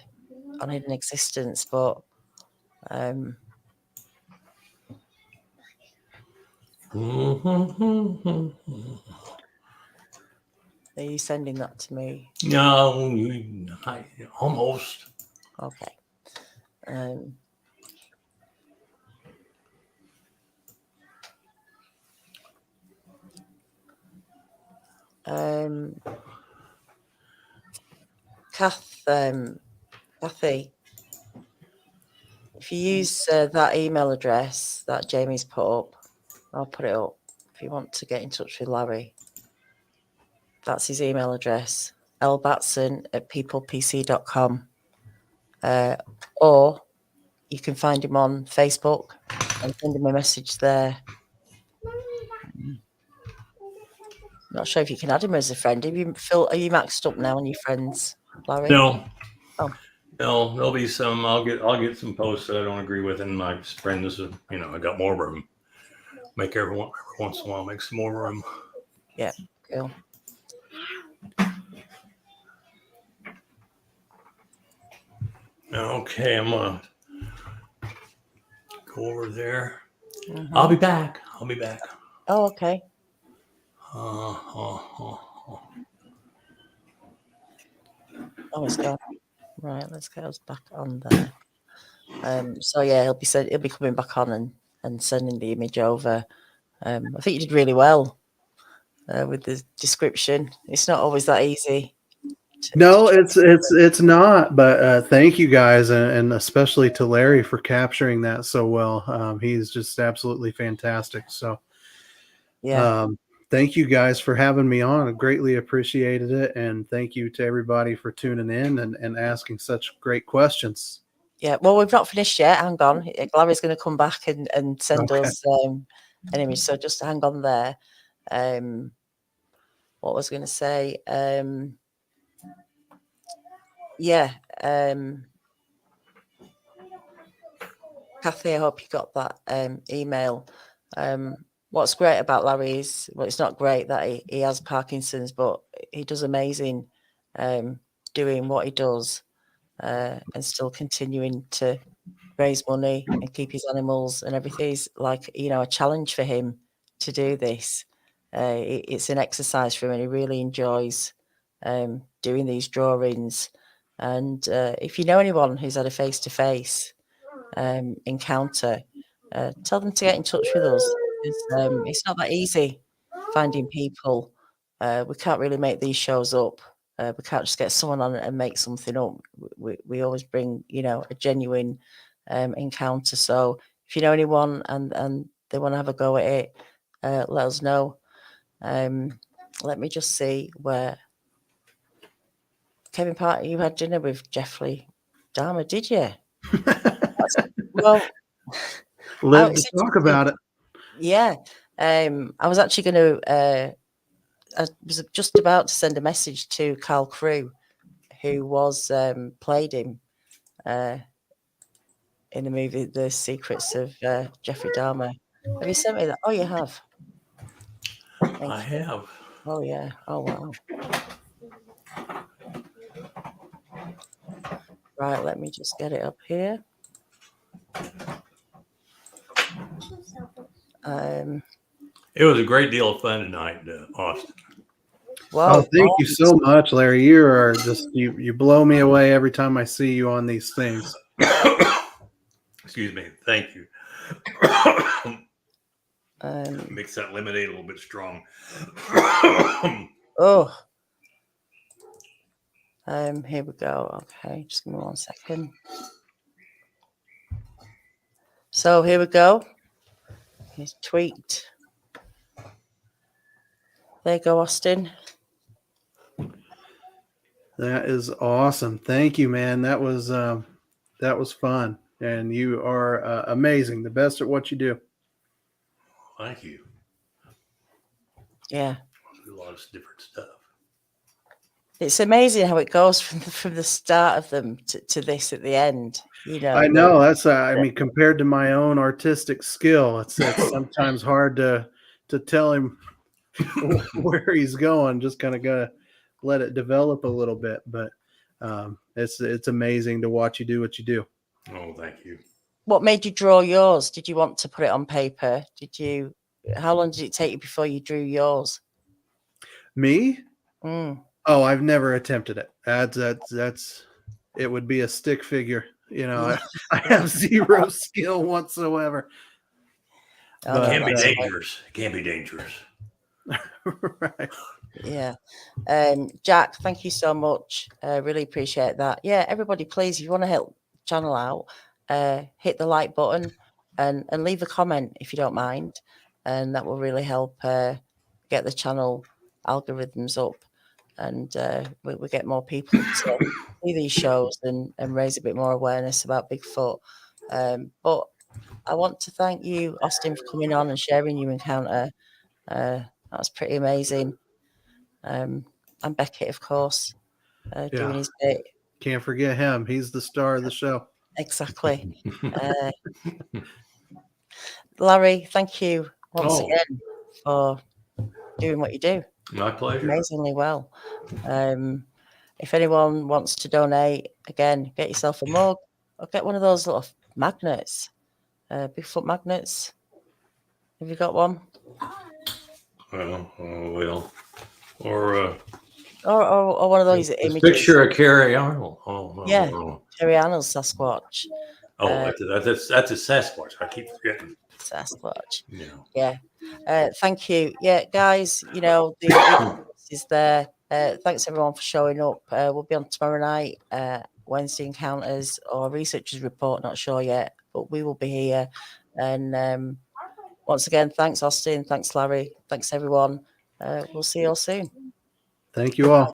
on Hidden Existence, but are you sending that to me? No, almost. Okay. Kathy, if you use that email address that Jamie's put up, I'll put it up if you want to get in touch with Larry. That's his email address, lbatson@peoplepc.com. Or you can find him on Facebook and send him a message there. Not sure if you can add him as a friend. Are you maxed up now on your friends, Larry? No. Oh. No, there'll be some. I'll get some posts that I don't agree with in my friends. I got more room. Make every once in a while make some more room. Yeah, cool. Okay, I'm gonna go over there. Mm-hmm. I'll be back. Oh, okay. Oh, it's gone. Right, let's get us back on there. So yeah, he'll be coming back on and sending the image over. I think you did really well with the description. It's not always that easy. No, it's not. But thank you guys, and especially to Larry for capturing that so well. He's just absolutely fantastic. So, yeah. Thank you guys for having me on. I greatly appreciated it, and thank you to everybody for tuning in and asking such great questions. Yeah, well, we've not finished yet. Hang on. Larry's going to come back and send us an image. So just hang on there. What was I going to say? Kathy, I hope you got that email. What's great about Larry is, well, it's not great that he has Parkinson's, but he does amazing doing what he does and still continuing to raise money and keep his animals and everything is like, you know, a challenge for him to do this. It's an exercise for him, and he really enjoys doing these drawings. And if you know anyone who's had a face-to-face encounter, tell them to get in touch with us. It's not that easy finding people. We can't really make these shows up. We can't just get someone on and make something up. We always bring, you know, a genuine encounter. So if you know anyone and they want to have a go at it, let us know. Let me just see where Kevin Parker, you had dinner with Jeffrey Dahmer, did you? Well, Live to talk about it. Yeah. I was actually going to, I was just about to send a message to Carl Crew, who was played him in the movie The Secrets of Jeffrey Dahmer. Have you sent me that? Oh, you have. I have. Oh, yeah. Oh, wow. Right, let me just get it up here. It was a great deal of fun tonight, Austin. Well, thank you so much, Larry. You are just you blow me away every time I see you on these things. Excuse me. Thank you. Makes that lemonade a little bit strong. Oh. Here we go. Okay, just give me 1 second. So here we go. He's tweaked. There you go, Austin. That is awesome. Thank you, man. That was fun, and you are amazing. The best at what you do. Thank you. Yeah. A lot of different stuff. It's amazing how it goes from the start of them to this at the end. You know. I know that's. I mean, compared to my own artistic skill, it's sometimes hard to tell him where he's going. Just kind of gotta let it develop a little bit. But it's amazing to watch you do what you do. Oh, thank you. What made you draw yours? Did you want to put it on paper? How long did it take you before you drew yours? Me? Mm. Oh, I've never attempted it. That's it would be a stick figure. You know, I have zero skill whatsoever. It can be dangerous. It can be dangerous. Right. Yeah. Jack, thank you so much. Really appreciate that. Yeah, everybody, please, if you want to help the channel out, hit the like button and leave a comment if you don't mind. And that will really help get the channel algorithms up, and we get more people to see these shows and raise a bit more awareness about Bigfoot. But I want to thank you, Austin, for coming on and sharing your encounter. That was pretty amazing. And Beckett, of course, doing his bit. Can't forget him. He's the star of the show. Exactly. Larry, thank you once again for doing what you do. My pleasure. Amazingly well. If anyone wants to donate, again, get yourself a mug or get one of those little magnets, Bigfoot magnets. Have you got one? Well, or one of those images. Picture of Carrie Arnold. Yeah, Carrie Arnold's Sasquatch. That's a Sasquatch. I keep forgetting. Sasquatch. Yeah. Thank you. Yeah, guys, you know, the is there. Thanks everyone for showing up. We'll be on tomorrow night, Wednesday Encounters or Researchers Report, not sure yet, but we will be here. And once again, thanks Austin, thanks Larry, thanks everyone. We'll see you all soon. Thank you all.